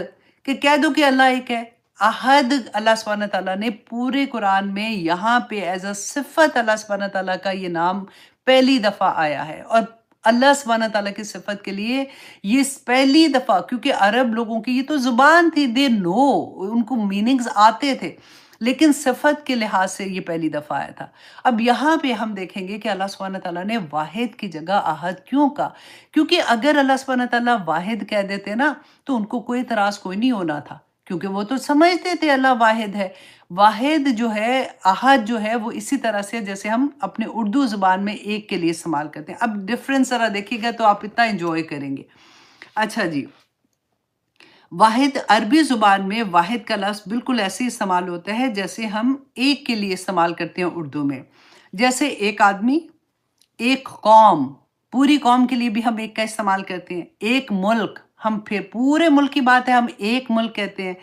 کہ کہہ دو کہ اللہ ایک ہے، احد اللہ سبحانہ تعالیٰ نے پورے قرآن میں یہاں پہ ایز اے صفت اللہ سبحانہ تعالیٰ کا یہ نام پہلی دفعہ آیا ہے، اور اللہ سبحانہ تعالیٰ کی صفت کے لیے یہ پہلی دفعہ، کیونکہ عرب لوگوں کی یہ تو زبان تھی، دے نو، ان کو میننگز آتے تھے، لیکن صفت کے لحاظ سے یہ پہلی دفعہ آیا تھا۔ اب یہاں پہ ہم دیکھیں گے کہ اللہ سبحانہ تعالیٰ نے واحد کی جگہ احد کیوں کہا، کیونکہ اگر اللہ سبحانہ تعالیٰ واحد کہہ دیتے نا تو ان کو کوئی اعتراض کوئی نہیں ہونا تھا، کیونکہ وہ تو سمجھتے تھے اللہ واحد ہے۔ واحد جو ہے، احد جو ہے، وہ اسی طرح سے جیسے ہم اپنے اردو زبان میں ایک کے لیے استعمال کرتے ہیں۔ اب ڈفرنس ذرا دیکھیے گا تو آپ اتنا انجوائے کریں گے۔ اچھا جی، واحد، عربی زبان میں واحد کا لفظ بالکل ایسے استعمال ہوتا ہے جیسے ہم ایک کے لیے استعمال کرتے ہیں اردو میں، جیسے ایک آدمی، ایک قوم، پوری قوم کے لیے بھی ہم ایک کا استعمال کرتے ہیں، ایک ملک، ہم پھر پورے ملک کی بات ہے ہم ایک ملک کہتے ہیں،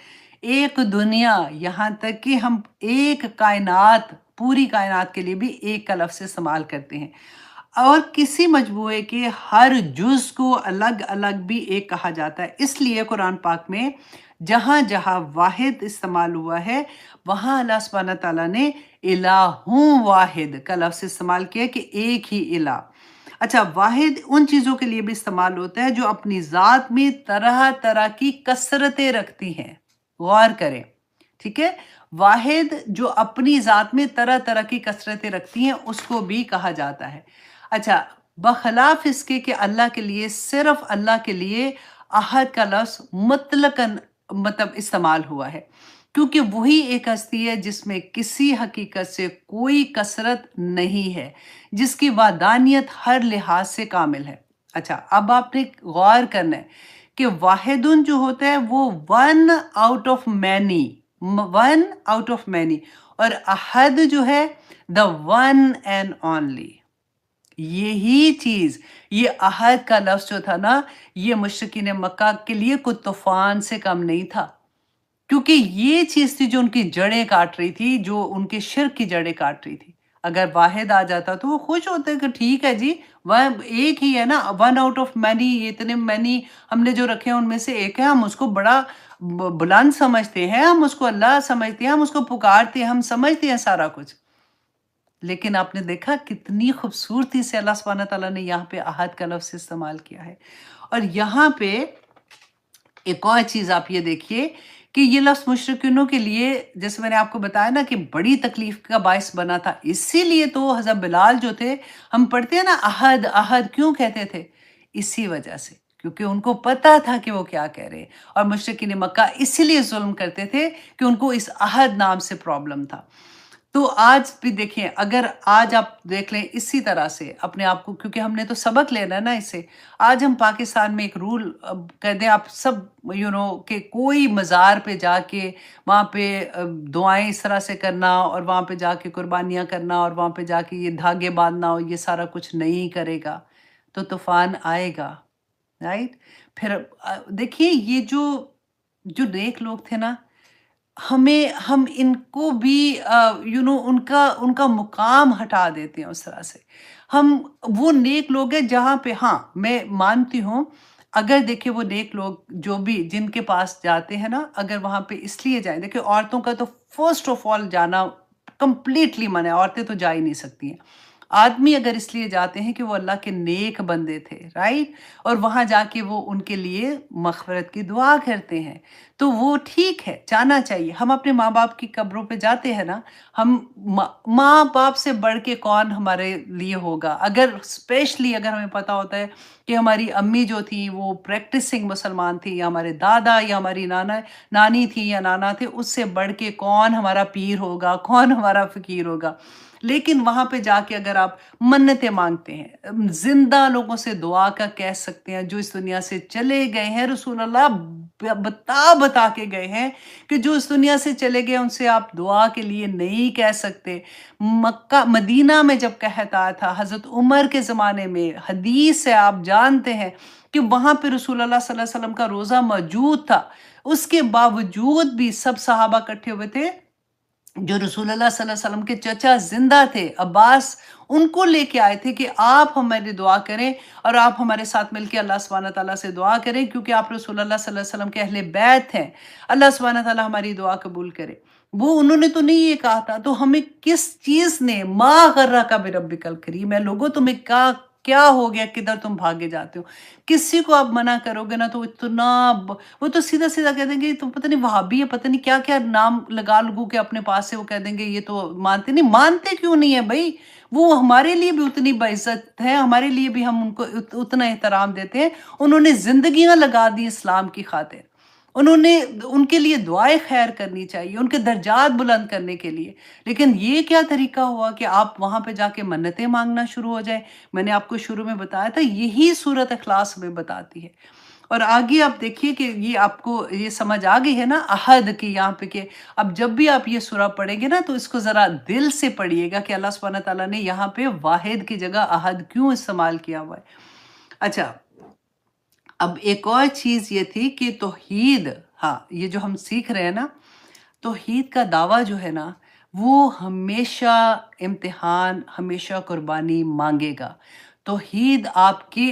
ایک دنیا، یہاں تک کہ ہم ایک کائنات، پوری کائنات کے لیے بھی ایک کا لفظ استعمال کرتے ہیں، اور کسی مجموعے کے ہر جز کو الگ الگ بھی ایک کہا جاتا ہے۔ اس لیے قرآن پاک میں جہاں جہاں واحد استعمال ہوا ہے وہاں اللہ سبحانہ تعالیٰ نے الہ واحد کا لفظ استعمال کیا کہ ایک ہی الہ۔ اچھا، واحد ان چیزوں کے لیے بھی استعمال ہوتا ہے جو اپنی ذات میں طرح طرح کی کثرتیں رکھتی ہیں، غور کریں، ٹھیک ہے، واحد جو اپنی ذات میں طرح طرح کی کثرتیں رکھتی ہیں اس کو بھی کہا جاتا ہے۔ اچھا، بخلاف اس کے کہ اللہ کے لیے، صرف اللہ کے لیے احد کا لفظ مطلقاً مطلب استعمال ہوا ہے، کیونکہ وہی ایک ہستی ہے جس میں کسی حقیقت سے کوئی کثرت نہیں ہے، جس کی وحدانیت ہر لحاظ سے کامل ہے۔ اچھا، اب آپ نے غور کرنا ہے کہ واحدن جو ہوتا ہے وہ one out of many, one out of many. اور احد جو ہے دا ون اینڈ اونلی. یہی چیز، یہ عہد کا لفظ جو تھا نا، یہ مشرکین مکہ کے لیے کوئی طوفان سے کم نہیں تھا، کیونکہ یہ چیز تھی جو ان کی جڑیں کاٹ رہی تھی، جو ان کے شرک کی جڑیں کاٹ رہی تھی. اگر واحد آ جاتا تو وہ خوش ہوتے کہ ٹھیک ہے جی، وہ ایک ہی ہے نا، ون آؤٹ آف مینی، اتنے مینی ہم نے جو رکھے ہیں ان میں سے ایک ہے. ہم اس کو بڑا بلند سمجھتے ہیں، ہم اس کو اللہ سمجھتے ہیں، ہم اس کو پکارتے ہیں، ہم سمجھتے ہیں سارا کچھ. لیکن آپ نے دیکھا کتنی خوبصورتی سے اللہ سبحانہ تعالیٰ نے یہاں پہ عہد کا لفظ استعمال کیا ہے. اور یہاں پہ ایک اور چیز آپ یہ دیکھیے کہ یہ لفظ مشرکینوں کے لیے، جیسے میں نے آپ کو بتایا نا، کہ بڑی تکلیف کا باعث بنا تھا. اسی لیے تو حضرت بلال جو تھے، ہم پڑھتے ہیں نا عہد عہد کیوں کہتے تھے؟ اسی وجہ سے، کیونکہ ان کو پتا تھا کہ وہ کیا کہہ رہے ہیں. اور مشرکین مکہ اسی لیے ظلم کرتے تھے کہ ان کو اس عہد نام سے پرابلم تھا. تو آج بھی دیکھیں، اگر آج آپ دیکھ لیں اسی طرح سے اپنے آپ کو، کیونکہ ہم نے تو سبق لینا ہے نا اس سے. آج ہم پاکستان میں ایک رول کہہ دیں آپ سب، کہ کوئی مزار پہ جا کے وہاں پہ دعائیں اس طرح سے کرنا، اور وہاں پہ جا کے قربانیاں کرنا، اور وہاں پہ جا کے یہ دھاگے باندھنا، اور یہ سارا کچھ نہیں کرے گا تو طوفان آئے گا. رائٹ؟ پھر دیکھیے یہ جو نیک لوگ تھے نا، ہم ان کو بھی ان کا مقام ہٹا دیتے ہیں اس طرح سے. ہم وہ نیک لوگ ہیں جہاں پہ، ہاں میں مانتی ہوں، اگر دیکھیں وہ نیک لوگ جو بھی جن کے پاس جاتے ہیں نا، اگر وہاں پہ اس لیے جائیں، دیکھیں عورتوں کا تو فرسٹ آف آل جانا کمپلیٹلی منع ہے، عورتیں تو جا ہی نہیں سکتی ہیں. آدمی اگر اس لیے جاتے ہیں کہ وہ اللہ کے نیک بندے تھے، رائٹ، اور وہاں جا کے وہ ان کے لیے مغفرت کی دعا کرتے ہیں، تو وہ ٹھیک ہے، جانا چاہیے. ہم اپنے ماں باپ کی قبروں پہ جاتے ہیں نا، ہم ماں باپ سے بڑھ کے کون ہمارے لیے ہوگا؟ اگر اسپیشلی اگر ہمیں پتا ہوتا ہے کہ ہماری امی جو تھی وہ پریکٹسنگ مسلمان تھی، یا ہمارے دادا یا ہماری نانی تھی یا نانا تھے، اس سے بڑھ کے کون ہمارا پیر ہوگا، کون ہمارا فقیر ہوگا؟ لیکن وہاں پہ جا کے اگر آپ منتیں مانگتے ہیں، زندہ لوگوں سے دعا کا کہہ سکتے ہیں، جو اس دنیا سے چلے گئے ہیں. رسول اللہ بتا کے گئے ہیں کہ جو اس دنیا سے چلے گئے ان سے آپ دعا کے لیے نہیں کہہ سکتے. مکہ مدینہ میں جب قحط آیا تھا حضرت عمر کے زمانے میں، حدیث سے آپ جانتے ہیں کہ وہاں پہ رسول اللہ صلی اللہ علیہ وسلم کا روزہ موجود تھا. اس کے باوجود بھی سب صحابہ اکٹھے ہوئے تھے، جو رسول اللہ صلی اللہ علیہ وسلم کے چچا زندہ تھے عباس، ان کو لے کے آئے تھے کہ آپ ہماری دعا کریں، اور آپ ہمارے ساتھ مل کے اللہ سبحانہ تعالیٰ سے دعا کریں، کیونکہ آپ رسول اللہ صلی اللہ علیہ وسلم کے اہل بیت ہیں. اللہ سبحانہ تعالیٰ ہماری دعا قبول کرے. وہ انہوں نے تو نہیں یہ کہا تھا. تو ہمیں کس چیز نے ما غرک بربک الکریم ہے؟ لوگوں تمہیں کیا ہو گیا، کدھر تم بھاگے جاتے ہو؟ کسی کو آپ منع کرو گے نا تو وہ تو سیدھا سیدھا کہہ دیں گے تو پتہ نہیں وہابی ہے، پتہ نہیں کیا کیا نام لگا لگو کے اپنے پاس سے وہ کہہ دیں گے یہ تو مانتے نہیں. مانتے کیوں نہیں ہے بھائی؟ وہ ہمارے لیے بھی اتنی باعزت ہے، ہمارے لیے بھی ہم ان کو اتنا احترام دیتے ہیں. انہوں نے زندگیاں لگا دی اسلام کی خاطر. ان کے لیے دعائیں خیر کرنی چاہیے، ان کے درجات بلند کرنے کے لیے. لیکن یہ کیا طریقہ ہوا کہ آپ وہاں پہ جا کے منتیں مانگنا شروع ہو جائیں؟ میں نے آپ کو شروع میں بتایا تھا، یہی سورۃ اخلاص ہمیں بتاتی ہے. اور آگے آپ دیکھیے کہ یہ آپ کو یہ سمجھ آ گئی ہے نا عہد کی یہاں پہ، کہ اب جب بھی آپ یہ سورہ پڑھیں گے نا تو اس کو ذرا دل سے پڑھیے گا کہ اللہ سبحانہ تعالیٰ نے یہاں پہ واحد کی جگہ عہد کیوں استعمال کیا ہوا ہے. اچھا، اب ایک اور چیز یہ تھی کہ توحید، ہاں یہ جو ہم سیکھ رہے ہیں نا، توحید کا دعویٰ جو ہے نا، وہ ہمیشہ امتحان، ہمیشہ قربانی مانگے گا. توحید آپ کے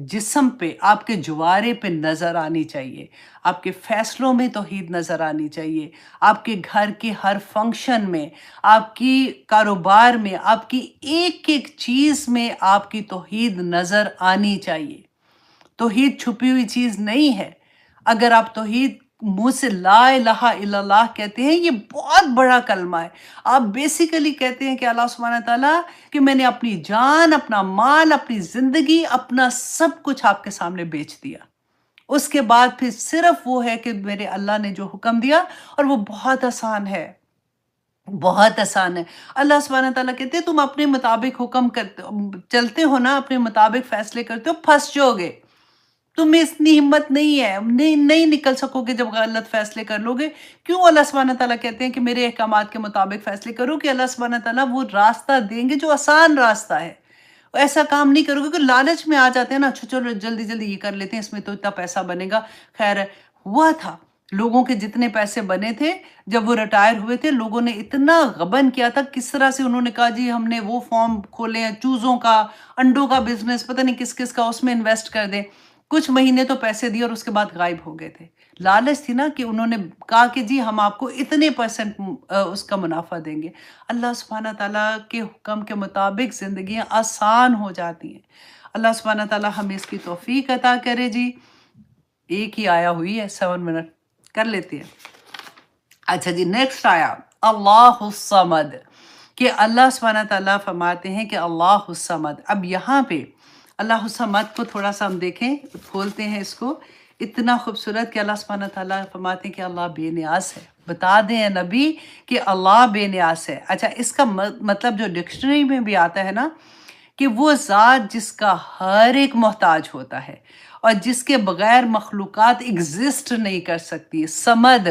جسم پہ، آپ کے جوارے پہ نظر آنی چاہیے، آپ کے فیصلوں میں توحید نظر آنی چاہیے، آپ کے گھر کے ہر فنکشن میں، آپ کی کاروبار میں، آپ کی ایک ایک چیز میں آپ کی توحید نظر آنی چاہیے. توحید چھپی ہوئی چیز نہیں ہے. اگر آپ توحید منہ سے لا الہ الا اللہ کہتے ہیں، یہ بہت بڑا کلمہ ہے. آپ بیسیکلی کہتے ہیں کہ اللہ سبحانہ تعالیٰ، کہ میں نے اپنی جان، اپنا مال، اپنی زندگی، اپنا سب کچھ آپ کے سامنے بیچ دیا. اس کے بعد پھر صرف وہ ہے کہ میرے اللہ نے جو حکم دیا، اور وہ بہت آسان ہے، بہت آسان ہے. اللہ سبحانہ تعالیٰ کہتے ہیں تم اپنے مطابق حکم کرتے چلتے ہو نا، اپنے مطابق فیصلے کرتے ہو، پھنس جاؤ گے. تم میں اتنی ہمت نہیں ہے، نہیں نکل سکوگے جب غلط فیصلے کر لوگے۔ کیوں اللہ سبحانہ تعالیٰ کہتے ہیں کہ میرے احکامات کے مطابق فیصلے کرو، کہ اللہ سبحانہ تعالیٰ وہ راستہ دیں گے جو آسان راستہ ہے۔ ایسا کام نہیں کرو گے کہ لالچ میں آ جاتے ہیں نا، اچھا چلو جلدی یہ کر لیتے ہیں، اس میں تو اتنا پیسہ بنے گا، خیر ہے۔ ہوا تھا لوگوں کے جتنے پیسے بنے تھے جب وہ ریٹائر ہوئے تھے، لوگوں نے اتنا غبن کیا تھا، کس طرح سے انہوں نے کہا جی ہم نے وہ فارم کھولے ہیں، چوزوں کا، انڈوں کا بزنس، پتہ نہیں کس کا، اس میں انویسٹ کر دیں۔ کچھ مہینے تو پیسے دیے اور اس کے بعد غائب ہو گئے تھے۔ لالچ تھی نا کہ انہوں نے کہا کہ جی ہم آپ کو اتنے پرسنٹ اس کا منافع دیں گے۔ اللہ سبحانہ تعالیٰ کے حکم کے مطابق زندگیاں آسان ہو جاتی ہیں۔ اللہ سبحانہ تعالیٰ ہمیں اس کی توفیق عطا کرے جی۔ ایک ہی آیا ہوئی ہے، 7 منٹ کر لیتے ہیں۔ اچھا جی، نیکسٹ آیا اللہ الصمد، کہ اللہ سبحانہ تعالیٰ فرماتے ہیں کہ اللہ الصمد۔ اب یہاں پہ اللہ الصمد کو تھوڑا سا ہم دیکھیں، کھولتے ہیں اس کو۔ اتنا خوبصورت کہ اللہ سبحانہ تعالیٰ فرماتے ہیں کہ اللہ بے نیاز ہے۔ بتا دیں نبی کہ اللہ بے نیاز ہے۔ اچھا، اس کا مطلب جو ڈکشنری میں بھی آتا ہے نا، کہ وہ ذات جس کا ہر ایک محتاج ہوتا ہے اور جس کے بغیر مخلوقات ایگزسٹ نہیں کر سکتی۔ سمد،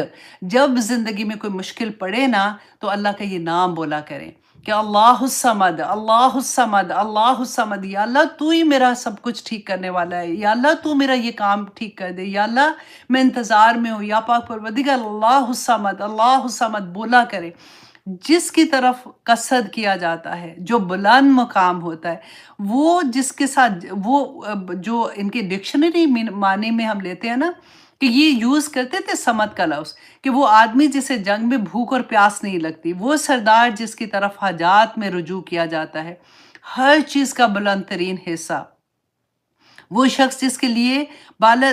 جب زندگی میں کوئی مشکل پڑے نا تو اللہ کا یہ نام بولا کریں کہ اللہ الصمد، اللہ الصمد، اللہ الصمد۔ یا اللہ تو ہی میرا سب کچھ ٹھیک کرنے والا ہے، یا اللہ تو میرا یہ کام ٹھیک کر دے، یا اللہ میں انتظار میں ہوں، یا پاک پروردگار اللہ الصمد، اللہ الصمد بولا کرے۔ جس کی طرف قصد کیا جاتا ہے، جو بلند مقام ہوتا ہے، وہ جس کے ساتھ وہ جو ان کے ڈکشنری معنی میں ہم لیتے ہیں نا، کہ یہ یوز کرتے تھے سمت کا لفظ، کہ وہ آدمی جسے جنگ میں بھوک اور پیاس نہیں لگتی، وہ سردار جس کی طرف حاجات میں رجوع کیا جاتا ہے، ہر چیز کا بلند ترین حصہ، وہ شخص جس کے لیے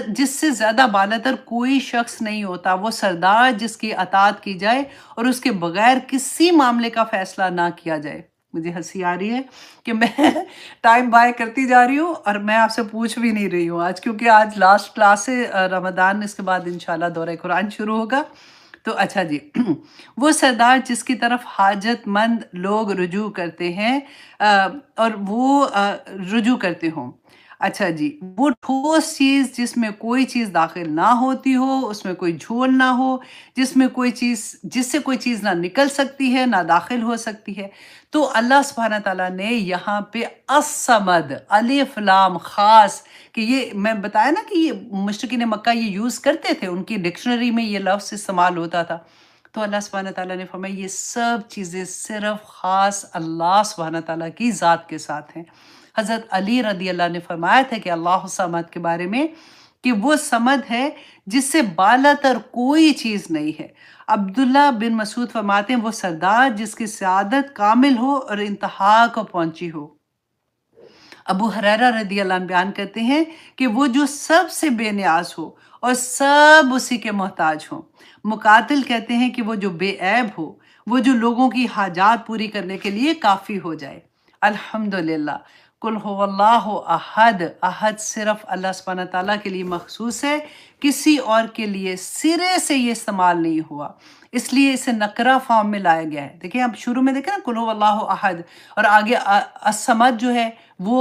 جس سے زیادہ بالاتر کوئی شخص نہیں ہوتا، وہ سردار جس کی اطاعت کی جائے اور اس کے بغیر کسی معاملے کا فیصلہ نہ کیا جائے۔ مجھے ہنسی آ رہی ہے کہ میں ٹائم بائے کرتی جا رہی ہوں اور میں آپ سے پوچھ بھی نہیں رہی ہوں آج، کیونکہ آج لاسٹ کلاس ہے رمضان، اس کے بعد انشاءاللہ دورہ قرآن شروع ہوگا۔ تو اچھا جی، وہ سردار جس کی طرف حاجت مند لوگ رجوع کرتے ہیں اور وہ رجوع کرتے ہوں۔ اچھا جی، وہ ٹھوس چیز جس میں کوئی چیز داخل نہ ہوتی ہو، اس میں کوئی جھول نہ ہو، جس سے کوئی چیز نہ نکل سکتی ہے نہ داخل ہو سکتی ہے۔ تو اللہ سبحانہ تعالیٰ نے یہاں پہ الصمد، الف لام خاص، کہ یہ میں بتایا نا کہ یہ مشرکین مکہ یہ یوز کرتے تھے، ان کی ڈکشنری میں یہ لفظ استعمال ہوتا تھا۔ تو اللہ سبحانہ تعالیٰ نے فرمایا یہ سب چیزیں صرف خاص اللہ سبحانہ تعالیٰ کی ذات کے ساتھ ہیں۔ حضرت علی رضی اللہ نے فرمایا تھا کہ اللہ الصمد کے بارے میں کہ وہ صمد ہے جس سے بالاتر کوئی چیز نہیں ہے۔ عبداللہ بن مسعود فرماتے ہیں وہ سردار جس کی سعادت کامل ہو اور انتہا کو پہنچی ہو۔ ابو ہریرہ رضی اللہ عنہ بیان کرتے ہیں کہ وہ جو سب سے بے نیاز ہو اور سب اسی کے محتاج ہوں۔ مقاتل کہتے ہیں کہ وہ جو بے عیب ہو، وہ جو لوگوں کی حاجات پوری کرنے کے لیے کافی ہو جائے۔ الحمدللہ، قل هو اللہ احد، احد صرف اللہ سبحانہ تعالیٰ کے لیے مخصوص ہے، کسی اور کے لیے سرے سے یہ استعمال نہیں ہوا، اس لیے اسے نکرہ فارم میں لایا گیا ہے۔ دیکھیں اب شروع میں دیکھیں نا قل هو اللہ احد، اور آگے الصمد جو ہے وہ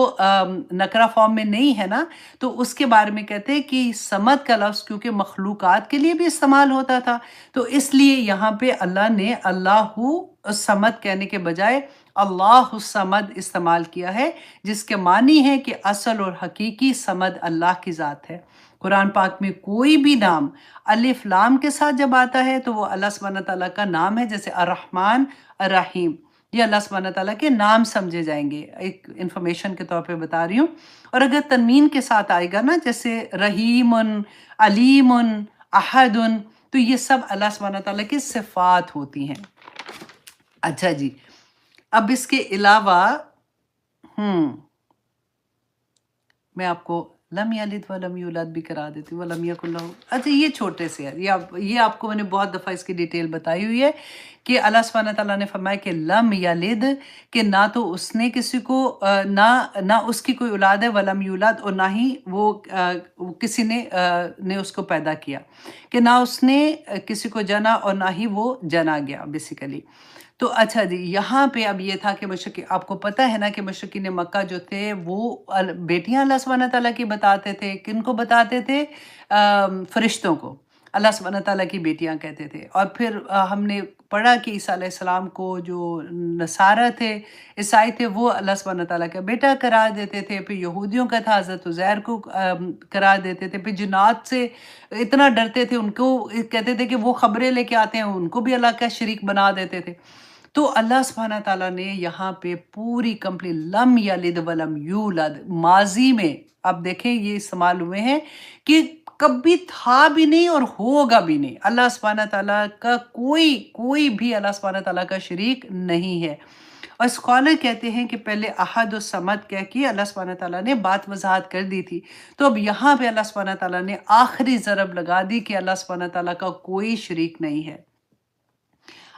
نکرہ فارم میں نہیں ہے نا، تو اس کے بارے میں کہتے ہیں کہ صمد کا لفظ کیونکہ مخلوقات کے لیے بھی استعمال ہوتا تھا، تو اس لیے یہاں پہ اللہ نے اللہ الصمد کہنے کے بجائے اللہ الصمد استعمال کیا ہے، جس کے معنی ہے کہ اصل اور حقیقی صمد اللہ کی ذات ہے۔ قرآن پاک میں کوئی بھی نام الف لام کے ساتھ جب آتا ہے تو وہ اللہ سبحانہ تعالیٰ کا نام ہے، جیسے الرحمن الرحیم، یہ اللہ سبحانہ تعالیٰ کے نام سمجھے جائیں گے، ایک انفارمیشن کے طور پہ بتا رہی ہوں۔ اور اگر تنوین کے ساتھ آئے گا نا، جیسے رحیم، علیم، احد، تو یہ سب اللہ سبحانہ تعالیٰ کی صفات ہوتی ہیں۔ اچھا جی، اب اس کے علاوہ میں آپ کو لم یلد ولم یولد بھی کرا دیتی ہوں، ولم یکن لہ، اچھا یہ چھوٹے سے ہے، یہ آپ کو میں نے بہت دفعہ اس کی ڈیٹیل بتائی ہوئی ہے کہ اللہ سبحانہ تعالیٰ نے فرمایا کہ لم یلد، کہ نہ تو اس نے کسی کو نہ اس کی کوئی اولاد ہے، ولم یولد، اور نہ ہی وہ کسی نے اس کو پیدا کیا، کہ نہ اس نے کسی کو جنا اور نہ ہی وہ جنا گیا بیسیکلی۔ تو اچھا جی، یہاں پہ اب یہ تھا کہ آپ کو پتہ ہے نا کہ مشرکین مکہ جو تھے وہ بیٹیاں اللہ سبحانہ تعالیٰ کی بتاتے تھے، کن کو بتاتے تھے؟ فرشتوں کو، اللہ سبحانہ تعالیٰ کی بیٹیاں کہتے تھے۔ اور پھر ہم نے پڑھا کہ عیسیٰ علیہ السلام کو جو نصارہ تھے، عیسائی تھے، وہ اللہ سبحانہ تعالیٰ کا بیٹا قرار دیتے تھے۔ پھر یہودیوں کا تھا، حضرت عزیر کو قرار دیتے تھے۔ پھر جنات سے اتنا ڈرتے تھے، ان کو کہتے تھے کہ وہ خبریں لے کے آتے ہیں، ان کو بھی اللہ کا شریک بنا دیتے تھے۔ تو اللہ سبحانہ تعالیٰ نے یہاں پہ پوری کمپلیٹ لم یلد ولم یولد ماضی میں اب دیکھیں یہ استعمال ہوئے ہیں کہ کبھی تھا بھی نہیں اور ہوگا بھی نہیں۔ اللہ سبحانہ تعالیٰ کا کوئی بھی اللہ سبحانہ تعالیٰ کا شریک نہیں ہے۔ اور اسکالر کہتے ہیں کہ پہلے احد و صمد کہہ کے اللہ سبحانہ تعالیٰ نے بات وضاحت کر دی تھی، تو اب یہاں پہ اللہ سبحانہ تعالیٰ نے آخری ضرب لگا دی کہ اللہ سبحانہ تعالیٰ کا کوئی شریک نہیں ہے۔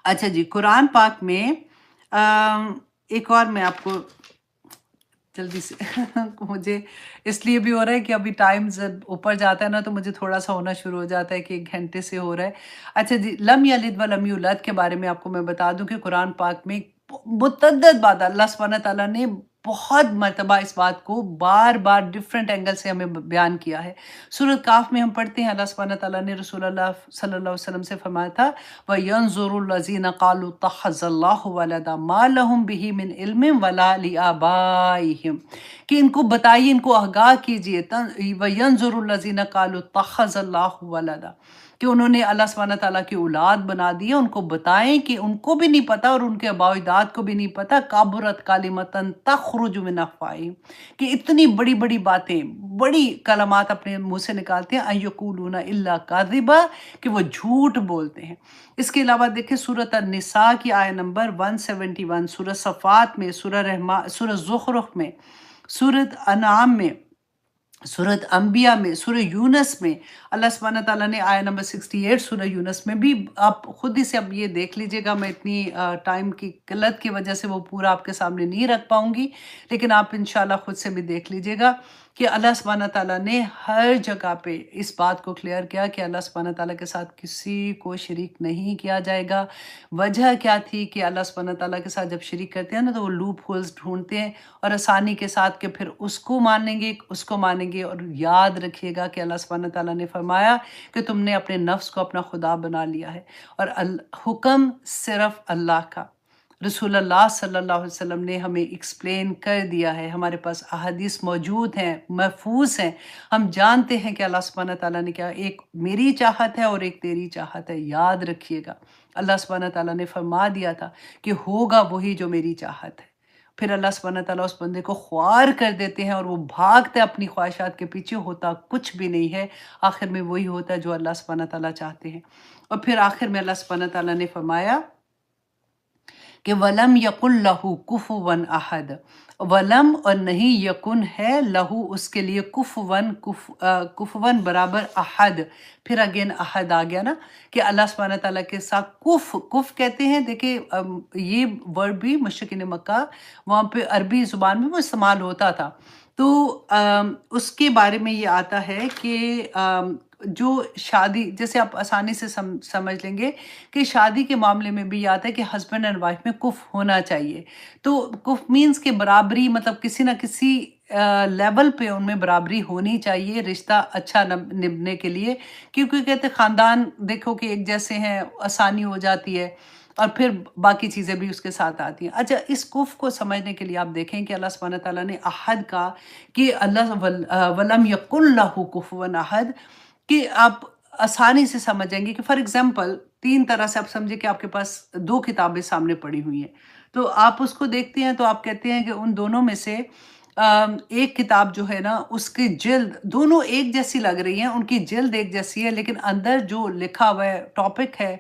اچھا جی، قرآن پاک میں ایک اور میں آپ کو جلدی سے مجھے اس لیے بھی ہو رہا ہے کہ ابھی ٹائم اوپر جاتا ہے نا تو مجھے تھوڑا سا ہونا شروع ہو جاتا ہے کہ 1 گھنٹے سے ہو رہا ہے۔ اچھا جی، لم یلد ولم یولد کے بارے میں آپ کو میں بتا دوں کہ قرآن پاک میں متعدد بات اللہ سبحانہ تعالیٰ نے بہت مرتبہ اس بات کو بار بار ڈفرینٹ اینگل سے ہمیں بیان کیا ہے۔ سورۃ کاف میں ہم پڑھتے ہیں اللہ سبحانہ تعالیٰ نے رسول اللہ صلی اللہ علیہ وسلم سے فرمایا تھا وَيَنظُرُ الَّذِينَ قَالُوا اتَّخَذَ اللَّهُ وَلَدًا مَا لَهُم بِهِ مِنْ عِلْمٍ وَلَا لِآبَائِهِمْ کہ ان کو بتائیے، ان کو آگاہ کیجئے وَيَنظُرُ الَّذِينَ قَالُوا اتَّخَذَ اللَّهُ وَلَدًا کہ انہوں نے اللہ سبحانہ تعالیٰ کی اولاد بنا دی ہے، ان کو بتائیں کہ ان کو بھی نہیں پتا اور ان کے آباء و اجداد کو بھی نہیں پتا کابرت کلمۃ تخرج من افواہہم کہ اتنی بڑی بڑی باتیں، بڑی کلمات اپنے منہ سے نکالتے ہیں ان یقولون الا کاذبا کہ وہ جھوٹ بولتے ہیں۔ اس کے علاوہ دیکھیں سورۃ النساء کی آیہ نمبر 171، سورہ صفات میں، سورہ زخرف میں، سورۃ انعام میں، سورۃ انبیاء میں، سورہ یونس میں، اللہ سبحانہ تعالیٰ نے آیہ نمبر 68 سورہ یونس میں بھی، آپ خود ہی سے اب یہ دیکھ لیجئے گا، میں اتنی ٹائم کی قلت کی وجہ سے وہ پورا آپ کے سامنے نہیں رکھ پاؤں گی، لیکن آپ انشاءاللہ خود سے بھی دیکھ لیجئے گا کہ اللہ سبحانہ تعالیٰ نے ہر جگہ پہ اس بات کو کلیئر کیا کہ اللہ سبحانہ تعالیٰ کے ساتھ کسی کو شریک نہیں کیا جائے گا۔ وجہ کیا تھی کہ اللہ سبحانہ تعالیٰ کے ساتھ جب شریک کرتے ہیں نا تو وہ لوپ ہولز ڈھونڈتے ہیں اور آسانی کے ساتھ کہ پھر اس کو مانیں گے اور یاد رکھیے گا کہ اللہ سبحانہ تعالیٰ نے فرمایا کہ تم نے اپنے نفس کو اپنا خدا بنا لیا ہے اور حکم صرف اللہ کا۔ رسول اللہ صلی اللہ علیہ وسلم نے ہمیں ایکسپلین کر دیا ہے، ہمارے پاس احادیث موجود ہیں، محفوظ ہیں، ہم جانتے ہیں کہ اللہ سبحانہ تعالیٰ نے کیا، ایک میری چاہت ہے اور ایک تیری چاہت ہے، یاد رکھیے گا۔ اللہ سبحانہ تعالیٰ نے فرما دیا تھا کہ ہوگا وہی جو میری چاہت ہے، پھر اللہ سبحانہ تعالیٰ اس بندے کو خوار کر دیتے ہیں اور وہ بھاگتا ہے اپنی خواہشات کے پیچھے، ہوتا کچھ بھی نہیں ہے، آخر میں وہی ہوتا ہے جو اللہ سبحانہ تعالیٰ چاہتے ہیں۔ اور پھر آخر میں اللہ سبحانہ تعالیٰ نے فرمایا کہ وَلَمْ يَقُلْ لَهُ كُفُوًا أَحَدٌ، ولم اور نہیں یکن ہے لہو اس کے لیے کفون برابر احد، پھر اگین احد آ گیا نا کہ اللہ سبحانہ تعالیٰ کے ساتھ کف کہتے ہیں۔ دیکھیں یہ ورڈ بھی مشرکین مکہ وہاں پہ عربی زبان میں وہ استعمال ہوتا تھا، تو اس کے بارے میں یہ آتا ہے کہ جو شادی، جیسے آپ آسانی سے سمجھ لیں گے کہ شادی کے معاملے میں بھی یہ آتا ہے کہ ہسبینڈ اینڈ وائف میں کف ہونا چاہیے، تو کف مینز کہ برابری، مطلب کسی نہ کسی لیول پہ ان میں برابری ہونی چاہیے رشتہ اچھا نبھنے کے لیے، کیونکہ کہتے خاندان دیکھو کہ ایک جیسے ہیں، آسانی ہو جاتی ہے اور پھر باقی چیزیں بھی اس کے ساتھ آتی ہیں۔ اچھا، اس کف کو سمجھنے کے لیے آپ دیکھیں کہ اللہ سبحانہ تعالیٰ نے احد کا کہ اللہ ولم یکن لہ کفوا احد، کہ آپ آسانی سے سمجھیں گے کہ فار ایگزامپل 3 طرح سے آپ سمجھیں کہ آپ کے پاس 2 کتابیں سامنے پڑی ہوئی ہیں، تو آپ اس کو دیکھتے ہیں تو آپ کہتے ہیں کہ ان دونوں میں سے ایک کتاب جو ہے نا اس کی جلد دونوں ایک جیسی لگ رہی ہیں، ان کی جلد ایک جیسی ہے، لیکن اندر جو لکھا ہوا ہے ٹاپک ہے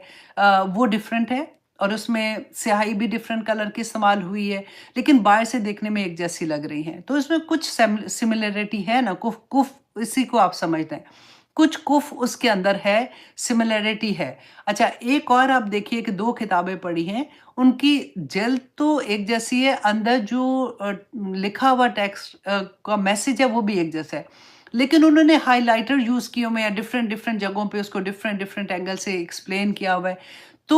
وہ ڈیفرنٹ ہے اور اس میں سیاہی بھی ڈیفرنٹ کلر کی استعمال ہوئی ہے، لیکن باہر سے دیکھنے میں ایک جیسی لگ رہی ہیں، تو اس میں کچھ سملریٹی ہے نا، کف اسی کو آپ سمجھتے ہیں، کچھ کف اس کے اندر ہے، سملریٹی ہے۔ اچھا، ایک اور آپ دیکھیے کہ 2 کتابیں پڑھی ہیں، ان کی جلد تو ایک جیسی ہے، اندر جو لکھا ہوا ٹیکسٹ کا میسج ہے وہ بھی ایک جیسا ہے، لیکن انہوں نے ہائی لائٹر یوز کیے ہوئے ہیں، ڈفرینٹ جگہوں پہ اس کو ڈفرینٹ اینگل سے ایکسپلین کیا ہوا ہے، تو